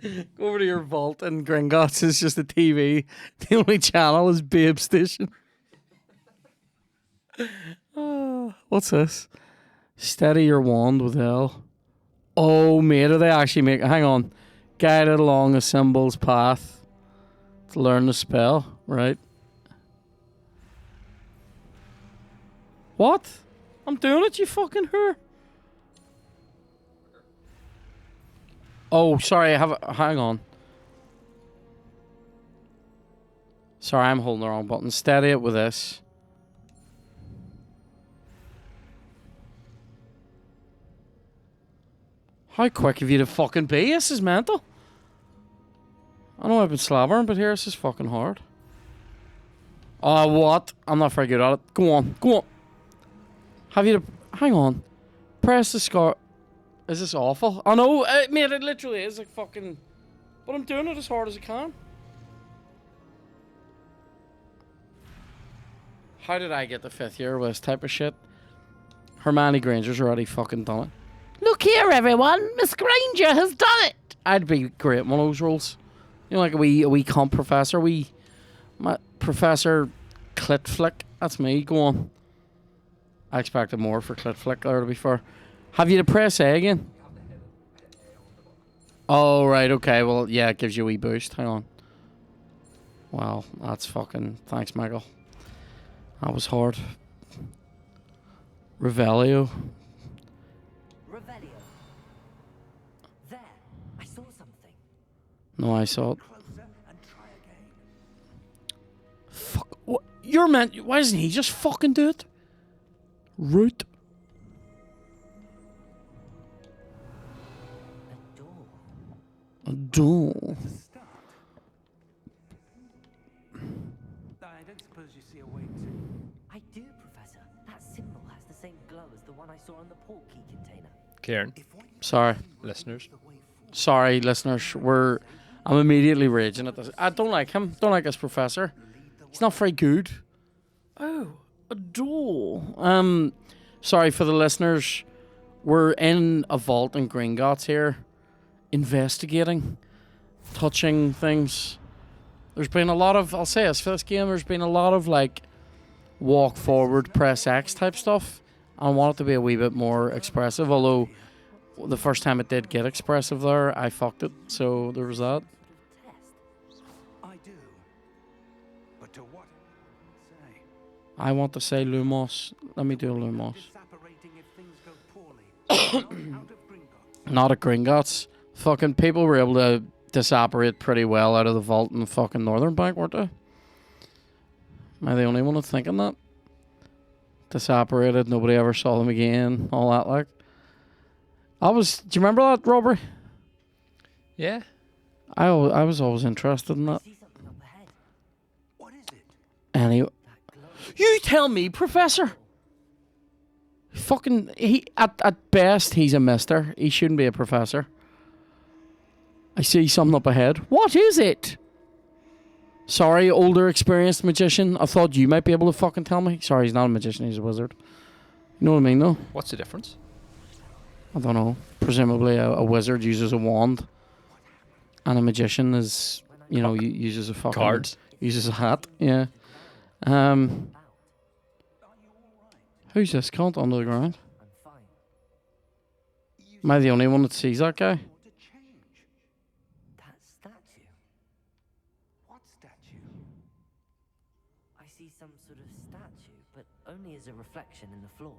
it, go over to your vault, and Gringotts is just a TV. The only channel is Babe Station. Oh, what's this? Steady your wand with L. Oh, mate, are they actually make... Hang on. Guided along a symbol's path to learn the spell, right? What? I'm doing it, you fucking her. Oh, sorry, hang on. Sorry, I'm holding the wrong button. Steady it with this. How quick have you to fucking be? This is mental. I know I've been slabbering, but here this is fucking hard. Oh, what? I'm not very good at it. Go on. Go on. Have you... Hang on. Press the scar... Is this awful? I know, mate, it literally is like fucking... But I'm doing it as hard as I can. How did I get the 5th year with this type of shit? Hermione Granger's already fucking done it. Look here, everyone. Miss Granger has done it. I'd be great in one of those roles. You know, like a wee comp professor. My Professor Clit Flick. That's me. Go on. I expected more for Clit Flick there, to be fair. Have you to press A again? Oh, right, okay. Well, yeah, it gives you a wee boost. Hang on. Wow, that's fucking... Thanks, Michael. That was hard. Revelio. Revelio. There. I saw something. No, I saw it. Closer and try again. Fuck. What? You're meant... Why doesn't he just fucking do it? Root. A door. A door. Start. I don't suppose you see a way to... I do, Professor. That symbol has the same glow as the one I saw on the portkey container. Kieran, Sorry. listeners. Sorry, listeners. I'm immediately raging at this. I don't like him. Don't like this professor. He's not very good. Oh, a door. Sorry for the listeners. We're in a vault in Gringotts here, investigating, touching things. There's been a lot of, I'll say this for this game, there's been a lot of like walk forward, press X type stuff. I want it to be a wee bit more expressive, although the first time it did get expressive there, I fucked it. So there was that. Test. I do. But to what? Say. I want to say Lumos. Let me do a Lumos. Disapparating if things go poorly. Not out of Gringotts. Not at Gringotts. Fucking people were able to disapparate pretty well out of the vault in the fucking Northern Bank, weren't they? Am I the only one that's thinking that? Disapparated, nobody ever saw them again, all that like. Do you remember that, robbery? Yeah. I was always interested in I that. see something up ahead. What is it? Anyway, That glow. you tell me, Professor. Fucking, at best, he's a mister. He shouldn't be a professor. I see something up ahead. What is it? Sorry, older, experienced magician. I thought you might be able to fucking tell me. Sorry, he's not a magician, he's a wizard. You know what I mean, though? What's the difference? I don't know. Presumably, a wizard uses a wand, and a magician is, uses a fucking... Cards. Uses a hat, yeah. Who's this cunt under the ground? I'm fine. Am I the only one that sees that guy? To change. That statue. What statue? I see some sort of statue, but only as a reflection in the floor.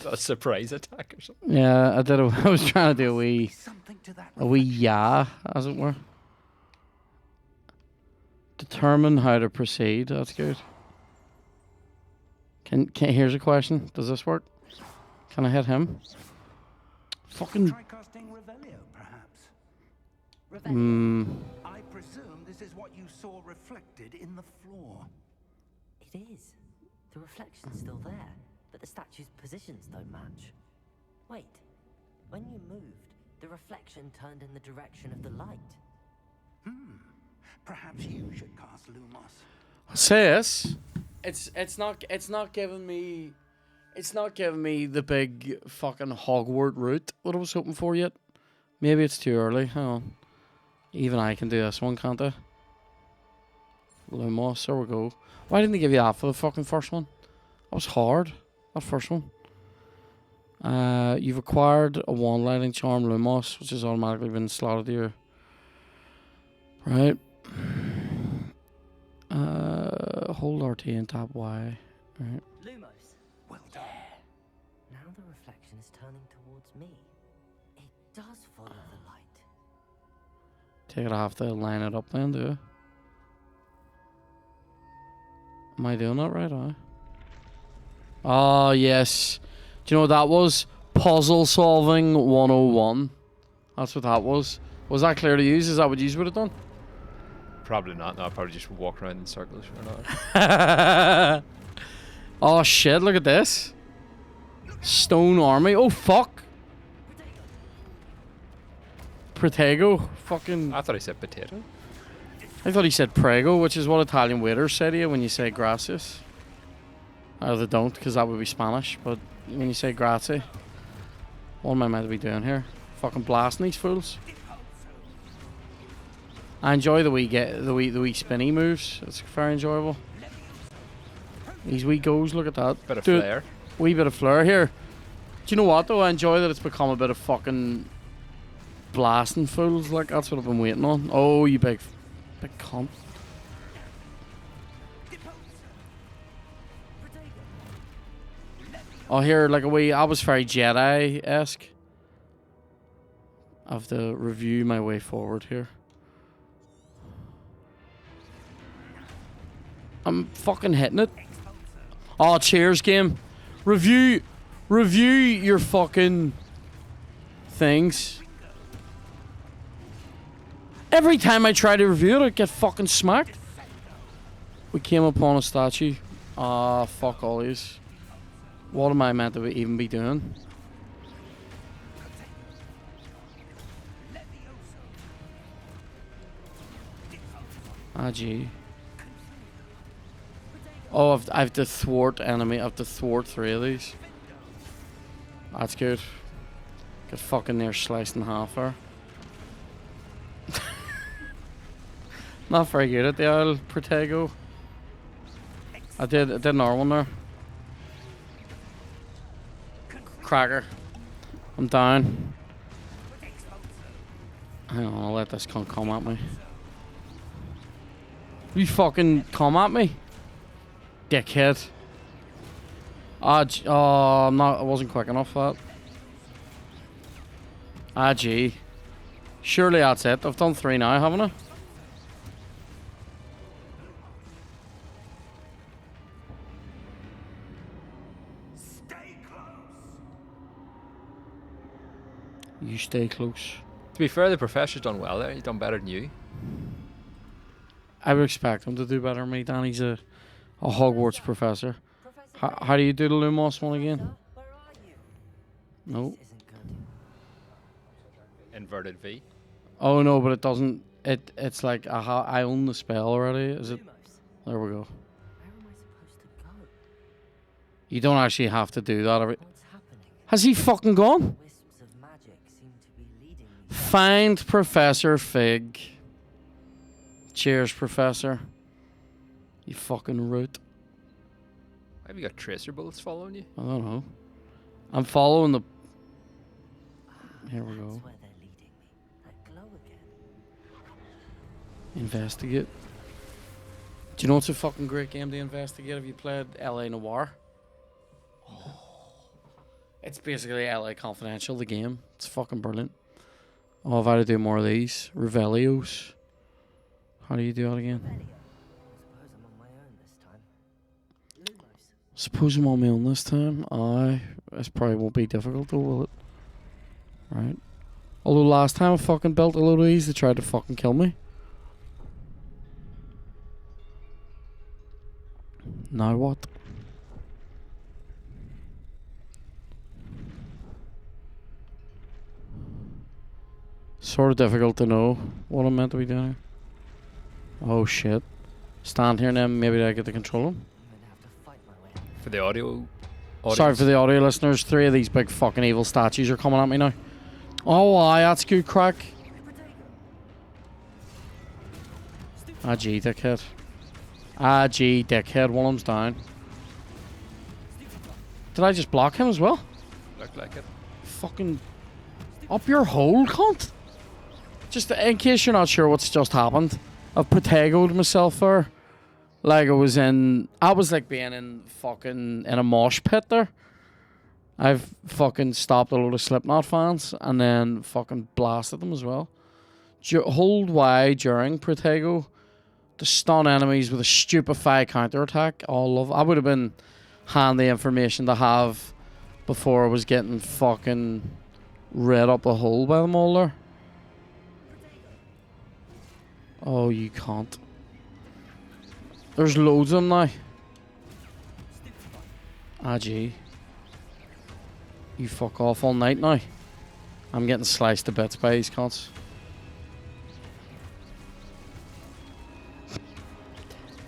A surprise attack or something. Yeah, I did. I was trying to do Something to that. a wee yeah, as it were. Determine how to proceed. That's good. Here's a question. Does this work? Can I hit him? Fucking. Try casting Revelio, perhaps. I presume this is what you saw reflected in the floor. It is. The reflection's still there, but the statue's positions don't match. Wait. When you moved, the reflection turned in the direction of the light. Perhaps you should cast Lumos. Say this. It's not giving me the big fucking Hogwarts route that I was hoping for yet. Maybe it's too early. Hang on. Even I can do this one, can't I? Lumos, there we go. Why didn't they give you that for the fucking first one? That was hard. That first one. You've acquired a wand lighting charm Lumos, which has automatically been slotted to your... Right. Hold RT and tap Y. Right. Lumos. Well done. Now the reflection is turning towards me. It does follow the light. Take it, I have to line it up then, do I? Am I doing that right? Oh, yes. Do you know what that was? Puzzle solving 101. That's what that was. Was that clear to use? Is that what you would have done? Probably not. No, I probably just walk around in circles for an hour. Oh shit, look at this. Stone army. Oh fuck. Protego. Fucking. I thought he said potato. I thought he said prego, which is what Italian waiters say to you when you say gracias. Or they don't, because that would be Spanish. But when you say grazie, what am I meant to be doing here? Fucking blasting these fools. I enjoy the wee spinny moves. It's very enjoyable. These wee goes, look at that. Bit of Dude, flair. wee bit of flair here. Do you know what though? I enjoy that it's become a bit of fucking blasting fools. Like that's what I've been waiting on. Oh, you big cunt. Oh, here, like a wee. I was very Jedi-esque. I have to review my way forward here. I'm fucking hitting it. Oh, cheers, game. Review your fucking things. Every time I try to review it, I get fucking smacked. We came upon a statue. Ah, fuck all these. What am I meant to even be doing? Ah, gee. Oh, I have to thwart enemy. I have to thwart 3 of these. That's good. Get fucking near sliced in half there. Not very good at the old Protego. I did another one there. Cracker. I'm down. Hang on, I'll let this cunt come at me. You fucking come at me, dickhead. I wasn't quick enough for that. Ah, gee. Surely that's it. I've done 3 now, haven't I? You stay close. To be fair, the professor's done well there. He's done better than you. I would expect him to do better than me. Danny's a Hogwarts professor. How do you do the Lumos one again? No. Inverted V. Oh no, but it doesn't. It's like I own the spell already. Is it? There we go. You don't actually have to do that. Has he fucking gone? Find Professor Fig. Cheers, Professor. You fucking root. Have you got tracer bullets following you? I don't know. I'm following the. Here we go. Investigate. Do you know what's a fucking great game to investigate? Have you played LA Noire? Oh. It's basically LA Confidential, the game. It's fucking brilliant. Oh, I've had to do more of these. Revelios. How do you do that again? Suppose I'm on my own this time. Aye. This probably won't be difficult though, will it? Right. Although last time I fucking built a load of these, they tried to fucking kill me. Now what? Sort of difficult to know what I'm meant to be doing here. Oh shit. Stand here now, maybe I get to control them. For the audio audience. Sorry for the audio listeners, 3 of these big fucking evil statues are coming at me now. Oh aye, that's good crack. Ah gee, dickhead. Ah gee, dickhead, one of them's down. Did I just block him as well? Looked like it. Fucking up your hole, cunt. Just in case you're not sure what's just happened, I've Protegoed myself there. Like I was like being in a mosh pit there. I've fucking stopped a load of Slipknot fans and then fucking blasted them as well. Hold Y during Protego to stun enemies with a stupefy counterattack. I would have been handy information to have before I was getting fucking read up the hole by them all there. Oh, you can't. There's loads of them now. Ah, gee. You fuck off all night now. I'm getting sliced to bits by these cunts. Do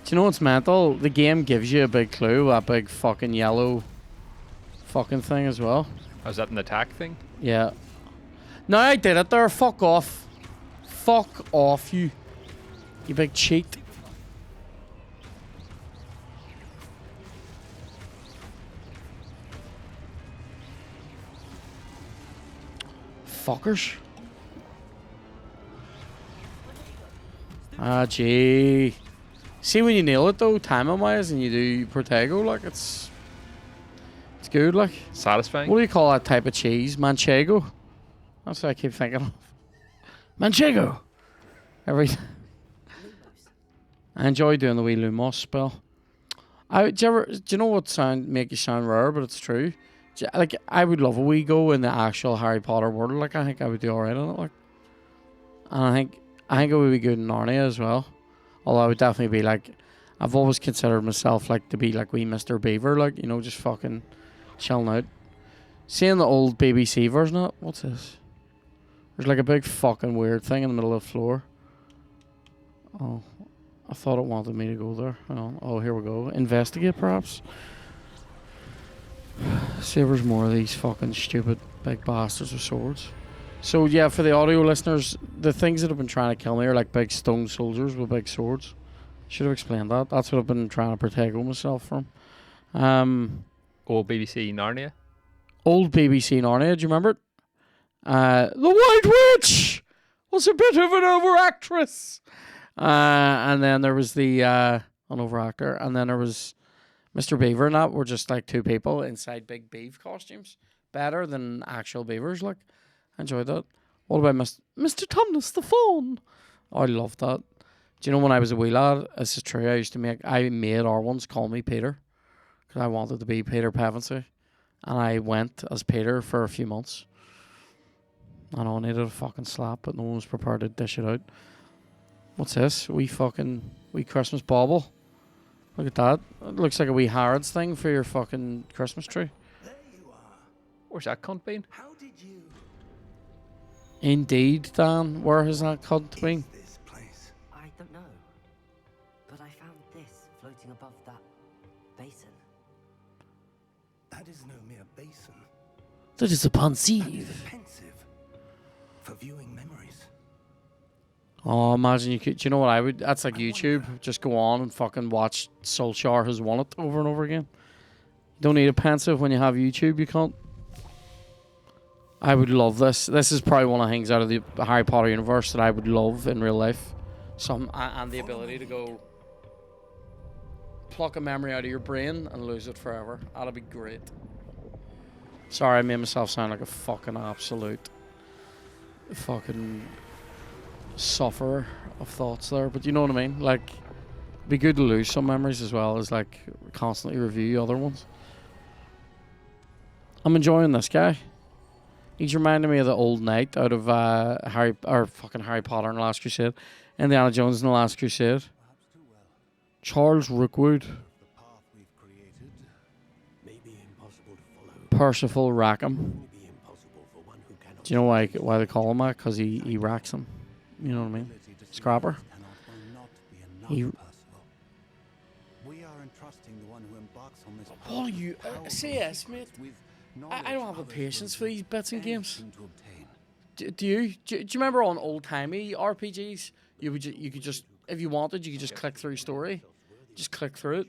you know what's mental? The game gives you a big clue, that big fucking yellow fucking thing as well. Oh, is that an attack thing? Yeah. No, I did it there. Fuck off. Fuck off, you. You big cheat. Fuckers. Ah, gee. See when you nail it though, timing wise, and you do Protego, like it's good, like. Satisfying? What do you call that type of cheese? Manchego? That's what I keep thinking of. Manchego! I enjoy doing the wee Lumos spell. Do you know what make you sound rare, but it's true? Like, I would love a wee go in the actual Harry Potter world. Like, I think I would do alright on it. Like, and I think it would be good in Narnia as well. Although I would definitely be like, I've always considered myself like to be like wee Mr. Beaver, like, you know, just fucking chilling out. Seeing the old BBC version of it, what's this? There's like a big fucking weird thing in the middle of the floor. Oh, I thought it wanted me to go there. Oh, here we go. Investigate, perhaps. See if there's more of these fucking stupid big bastards with swords. So yeah, for the audio listeners, the things that have been trying to kill me are like big stone soldiers with big swords. Should have explained that. That's what I've been trying to protect myself from. Old BBC Narnia? Old BBC Narnia, do you remember it? The White Witch was a bit of an overactress. And then there was an overactor, and then there was Mr. Beaver, and that were just like two people inside big beaver costumes. Better than actual beavers, like. I enjoyed that. What about Mr. Tumnus the Fawn? Oh, I loved that. Do you know when I was a wee lad, this is true, I made our ones call me Peter. Because I wanted to be Peter Pevensey. And I went as Peter for a few months. I know I needed a fucking slap, but no one was prepared to dish it out. What's this? Wee Christmas bauble. Look at that. It looks like a wee Harrods thing for your fucking Christmas tree. There you are. Where's that cunt been? How did you Indeed, Dan. Where has that cunt been? this place? I don't know. But I found this floating above that basin. That is no mere basin. That is a That is pensieve. a pensive for viewing memories. Oh, imagine you could. Do you know what I would? That's like YouTube. Just go on and fucking watch Solskjaer Has Won It over and over again. You don't need a pensive when you have YouTube. You can't. I would love this. This is probably one of the things out of the Harry Potter universe that I would love in real life. And the ability to go pluck a memory out of your brain and lose it forever. That'd be great. Sorry, I made myself sound like a fucking absolute fucking sufferer of thoughts there. But you know what I mean? Like, it'd be good to lose some memories as well as like constantly review other ones. I'm enjoying this guy. He's reminding me of the old knight out of Harry Potter and the Last Crusade, Indiana Jones and the Last Crusade. Charles Rookwood, Percival Rackham. Do you know why they call him that? Because he racks them. You know what I mean? Scrapper. He. What are you? CS, mate. I don't have the patience for these bits and games. Do you? Do you remember on old timey RPGs? You could just, if you wanted, you could just click through story, just click through it,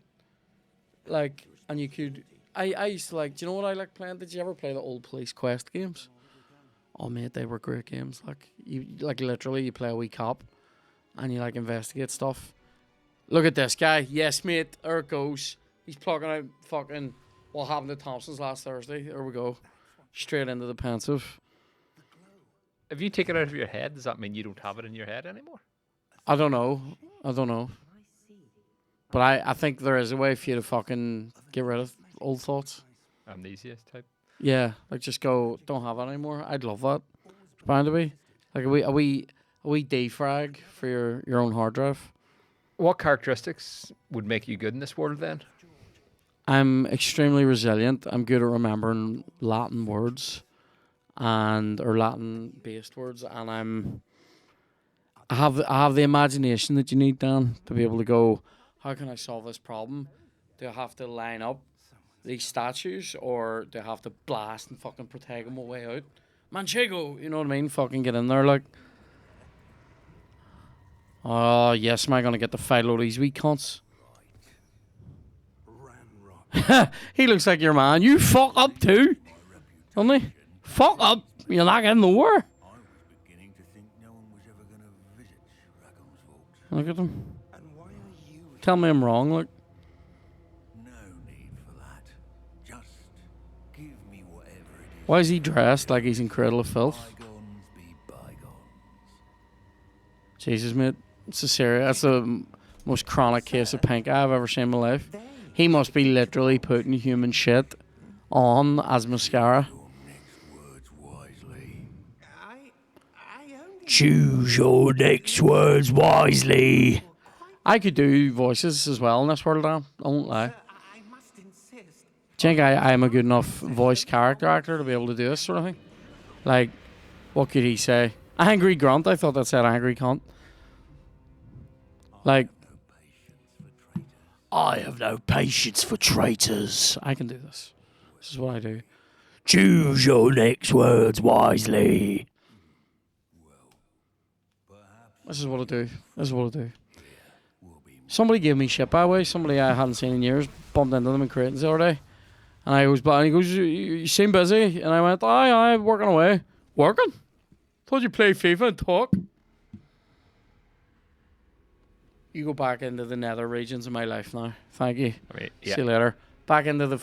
like, and you could. I used to like. Do you know what I like playing? Did you ever play the old Police Quest games? Oh mate, they were great games. Like literally, you play a wee cop, and you like investigate stuff. Look at this guy. Yes, mate. There it goes. He's plugging out fucking. What happened to Thompson's last Thursday? There we go. Straight into the pensive. If you take it out of your head, does that mean you don't have it in your head anymore? I don't know. But I think there is a way for you to fucking get rid of old thoughts. Amnesia type. Yeah, like just go, don't have it anymore. I'd love that. It's bound to be. Like a wee defrag for your own hard drive. What characteristics would make you good in this world then? I'm extremely resilient. I'm good at remembering Latin words or Latin based words, and I have the imagination that you need, Dan, to be able to go, how can I solve this problem? Do I have to line up these statues, or do I have to blast and fucking protect them away out? Manchego, you know what I mean? Fucking get in there, like. Oh, yes, am I going to get the fight load of these wee cunts? He looks like your man. You fuck up too, don't he? Fuck up. You're not getting nowhere. Look at him. Tell me I'm wrong, look. No need for that. Just give me whatever it is. Why is he dressed like he's in Cradle of Filth? Bygones be bygones. Jesus, mate. It's a serious. That's the most chronic case of pink eye I've ever seen in my life. He must be literally putting human shit on as mascara. Choose your next words wisely. I could do voices as well in this world, Dan. I won't lie. I must insist. Do you think I am a good enough voice character actor to be able to do this sort of thing? Like, what could he say? Angry grunt? I thought that said angry cunt. Like, I have no patience for traitors. I can do this. This is what I do. Choose your next words wisely. This is what I do. This is what I do. Somebody gave me shit, by the way. Somebody I hadn't seen in years. Bumped into them in Creighton's the other day. And I was, and he goes, you seem busy. And I went, aye, working away. Working? Thought you play FIFA and talk. You go back into the nether regions of my life now. Thank you. I mean, yeah. See you later. Back into the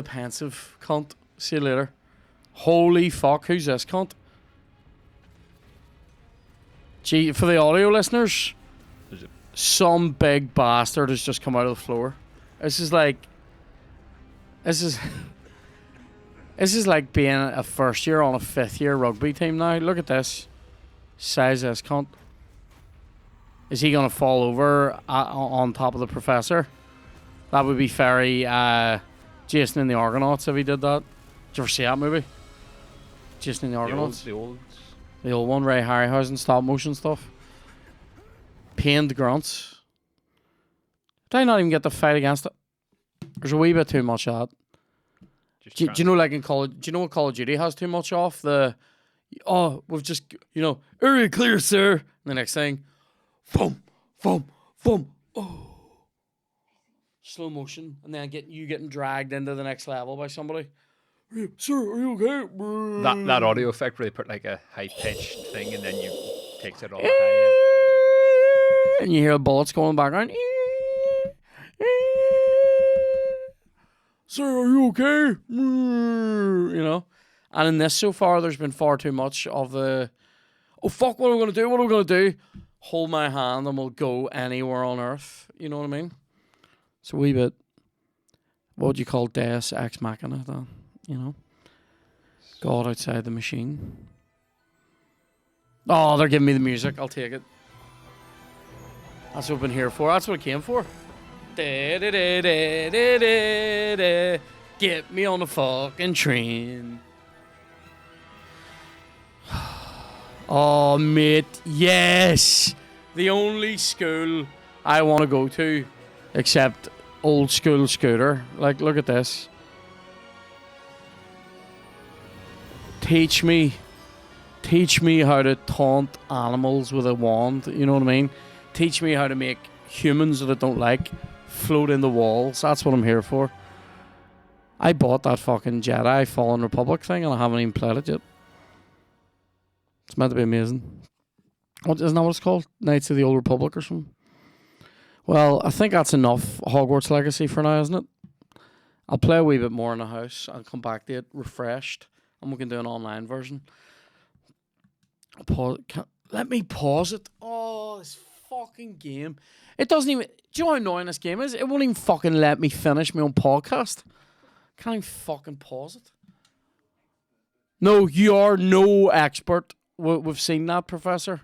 pensive cunt. See you later. Holy fuck, who's this cunt? Gee, for the audio listeners, some big bastard has just come out of the floor. This is like being a first year on a fifth year rugby team now. Look at this. Size this cunt. Is he going to fall over on top of the professor? That would be very Jason and the Argonauts if he did that. Did you ever see that movie? Jason and the Argonauts? The old one, Ray Harryhausen, stop motion stuff. Pained grunts. Did I not even get the fight against it? There's a wee bit too much of that. Do you know, like in Call of Duty has too much off? We've just, area clear, sir. And the next thing, boom, boom, boom, oh. Slow motion. And then getting dragged into the next level by somebody. Sir, are you okay? That audio effect where they put like a high-pitched thing and then you takes it all high. And you hear bullets going in the background. Sir, are you okay? And in this so far, there's been far too much of the, oh fuck, what are we going to do? What are we going to do? Hold my hand and we'll go anywhere on earth. You know what I mean? It's a wee bit, what would you call Deus Ex Machina then? God outside the machine. Oh, they're giving me the music. I'll take it. That's what I've been here for. That's what I came for. Get me on the fucking train. Oh, mate. Yes. The only school I want to go to, except old school scooter. Like, look at this. Teach me how to taunt animals with a wand, you know what I mean? Teach me how to make humans that I don't like float in the walls. That's what I'm here for. I bought that fucking Jedi Fallen Republic thing and I haven't even played it yet. It's meant to be amazing. Isn't that what it's called? Knights of the Old Republic or something? Well, I think that's enough Hogwarts Legacy for now, isn't it? I'll play a wee bit more in the house. I'll come back to it refreshed. And we can do an online version. Let me pause it. Oh, this fucking game. It doesn't even... Do you know how annoying this game is? It won't even fucking let me finish my own podcast. Can't even fucking pause it. No, you are no expert. We've seen that, Professor.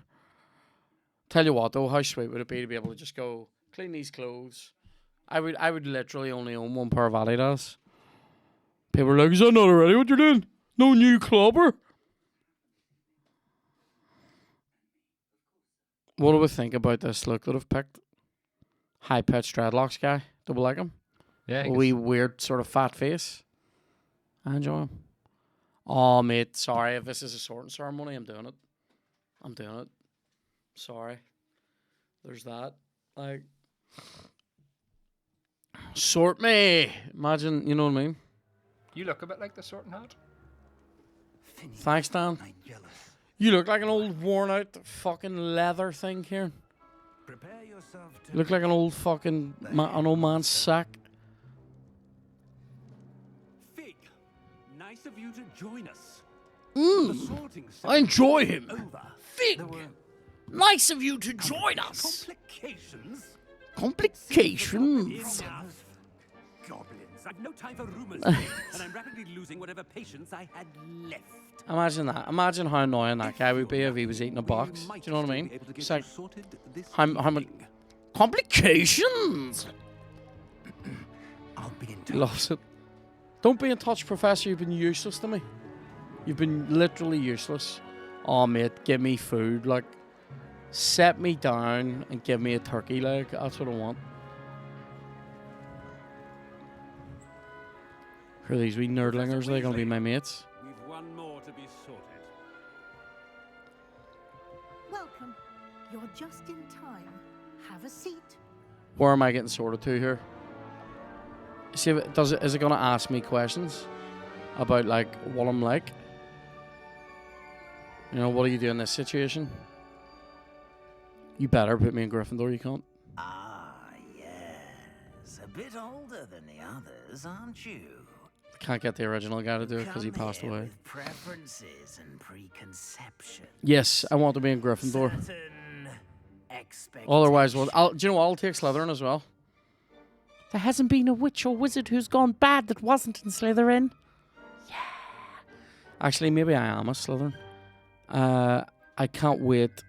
Tell you what, though, how sweet would it be to be able to just go clean these clothes? I would literally only own one pair of Adidas. People are like, is that not already what you're doing? No new clobber? What do we think about this look that I've picked? High-pitched dreadlocks guy. Do we like him? Yeah. A wee weird sort of fat face. I enjoy him. Oh, mate, sorry. If this is a sorting ceremony, I'm doing it. I'm doing it. Sorry. There's that. Like, sort me. Imagine, you know what I mean? You look a bit like the sorting hat. Thanks, Dan. I'm jealous. You look like an old worn-out fucking leather thing, Kieran. Prepare yourself to You look like an old fucking an old man's sack. Fig, nice of you to join us. Mm. The sorting I enjoy him. over. Fig. Nice of you to join us. Complications? Complications. Enough. Goblins. I've no time for rumors. And I'm rapidly losing whatever patience I had left. Imagine that. Imagine how annoying that guy would be if he was eating a box. Do you know what I mean? It's like, how much complications? I'll be in He touch. loves it. Don't be in touch, Professor. You've been useless to me. You've been literally useless. Oh, mate, give me food. Like, set me down and give me a turkey leg. That's what I want. Who are these wee nerdlingers? Are they going to be my mates? We've one more to be sorted. Welcome. You're just in time. Have a seat. Where am I getting sorted to here? See, is it going to ask me questions about, like, what I'm like? You know, what do you do in this situation? You better put me in Gryffindor, you can't. Ah, yes. A bit older than the others, aren't you? Can't get the original guy to do it because he Come passed here away. with preferences and preconceptions. Yes, I want to be in Gryffindor. Certain expectations. Otherwise, do you know what? I'll take Slytherin as well. There hasn't been a witch or wizard who's gone bad that wasn't in Slytherin. Yeah. Actually, maybe I am a Slytherin. I can't wait.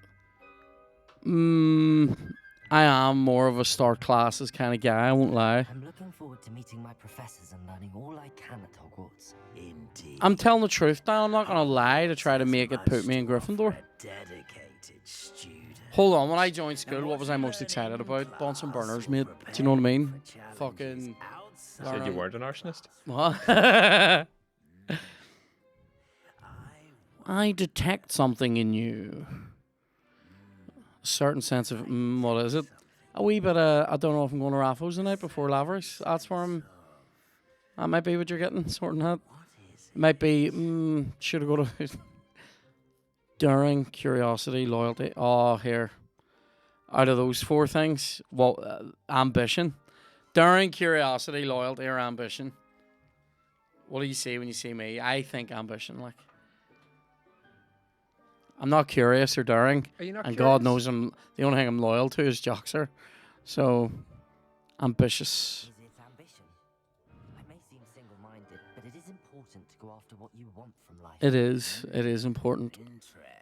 I am more of a start classes kind of guy, I won't lie. I'm looking forward to meeting my professors and learning all I can at Hogwarts. Indeed. I'm telling the truth now, I'm not going to lie to try to make it put me in Gryffindor. Dedicated student. Hold on, when I joined school, what was I most excited about? Bunsen burners, mate. Do you know what I mean? Fucking... Said you weren't an arsonist. What? I detect something in you. A certain sense of, what is it? A wee bit of, I don't know if I'm going to Raffles tonight before Lavery's. That's where I'm, that might be what you're getting, sorting that. Might be, should I go to, daring, curiosity, loyalty. Oh, here. Out of those four things, well, ambition. Daring, curiosity, loyalty, or ambition. What do you see when you see me? I think ambition, like. I'm not curious or daring. Are you not and curious? God knows the only thing I'm loyal to is Joxer. So, ambitious. Is it ambition? I may seem single-minded, but it is important to go after what you want from life. It is. It is important.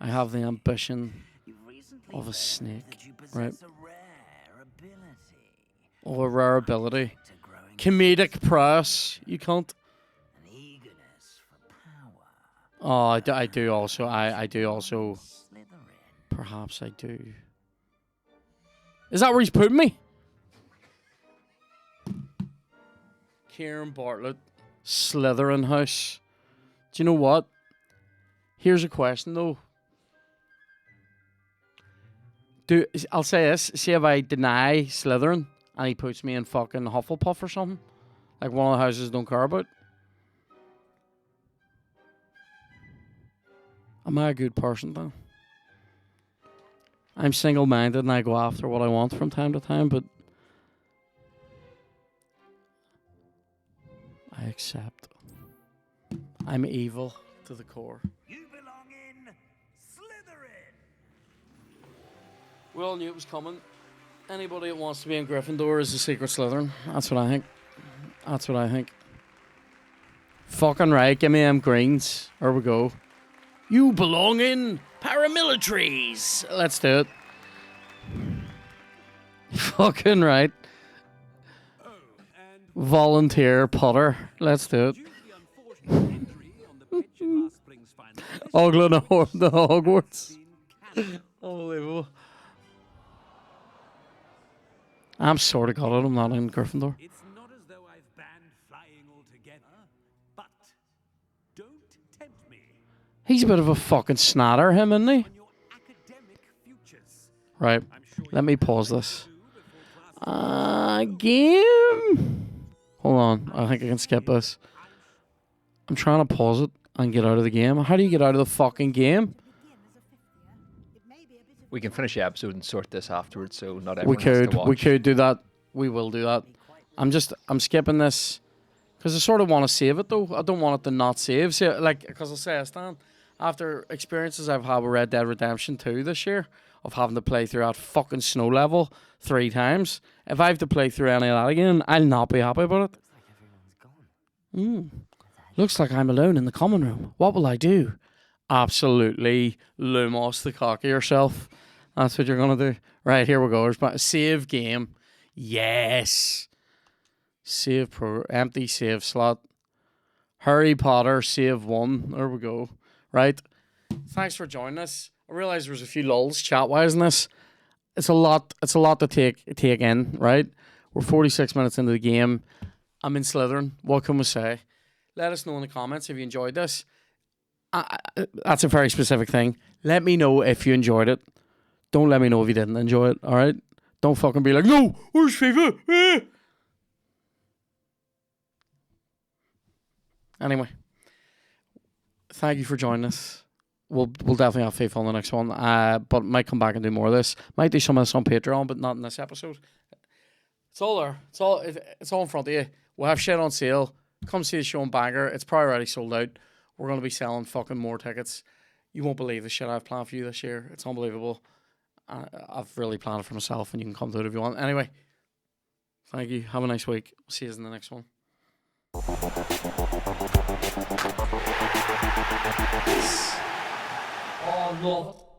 I have the ambition You've recently of a learned snake, that you right? possess a rare ability. Or a rare ability. To growing Comedic prowess. You can't. an eagerness for power. Oh, I do also. I do also. Slytherin. Perhaps I do. Is that where he's putting me? Kieran Bartlett, Slytherin House. Do you know what? Here's a question though. I'll say this. See if I deny Slytherin and he puts me in fucking Hufflepuff or something. Like one of the houses I don't care about. Am I a good person then? I'm single-minded and I go after what I want from time to time, but I accept. I'm evil to the core. You belong in Slytherin. We all knew it was coming. Anybody that wants to be in Gryffindor is a secret Slytherin. That's what I think. That's what I think. Fucking right. Give me them greens. Here we go. You belong in paramilitaries. Let's do it. Fucking right. Volunteer Potter. Let's do it. Ogling the Hogwarts. Unbelievable. I'm sort of got it. I'm not in Gryffindor. It's not as though I've banned flying altogether, but don't tempt me He's a bit of a fucking snatter, him, isn't he? on your academic futures. Right. I'm sure Let you me have pause plenty this. to do before class. Game. Hold on. I think I can skip this. I'm trying to pause it and get out of the game. How do you get out of the fucking game? We can finish the episode and sort this afterwards, so not We everyone has to could. watch. We could do that. We will do that. I'm skipping this because I sort of want to save it though. I don't want it to not save. So, like, because I'll say, Stan, after experiences I've had with Red Dead Redemption 2 this year of having to play through that fucking snow level 3 times, if I have to play through any of that again, I'll not be happy about it. Looks like I'm alone in the common room. What will I do? Absolutely Lumos the cock of yourself. That's what you're going to do. Right, here we go. Save game. Yes. Save empty save slot. Harry Potter save 1. There we go. Right. Thanks for joining us. I realise there was a few lulls chat-wise in this. It's a lot to take in, right? We're 46 minutes into the game. I'm in Slytherin. What can we say? Let us know in the comments if you enjoyed this. That's a very specific thing. Let me know if you enjoyed it. Don't let me know if you didn't enjoy it, alright? Don't fucking be like, no, where's FIFA? Anyway, thank you for joining us. We'll definitely have FIFA on the next one, but might come back and do more of this. Might do some of this on Patreon, but not in this episode. It's all there. It's all in front of you. We'll have shit on sale. Come see the show in Bangor. It's probably already sold out. We're going to be selling fucking more tickets. You won't believe the shit I've planned for you this year. It's unbelievable. I've really planned it for myself, and you can come to it if you want. Anyway, thank you. Have a nice week. We'll see you in the next one. Oh, no.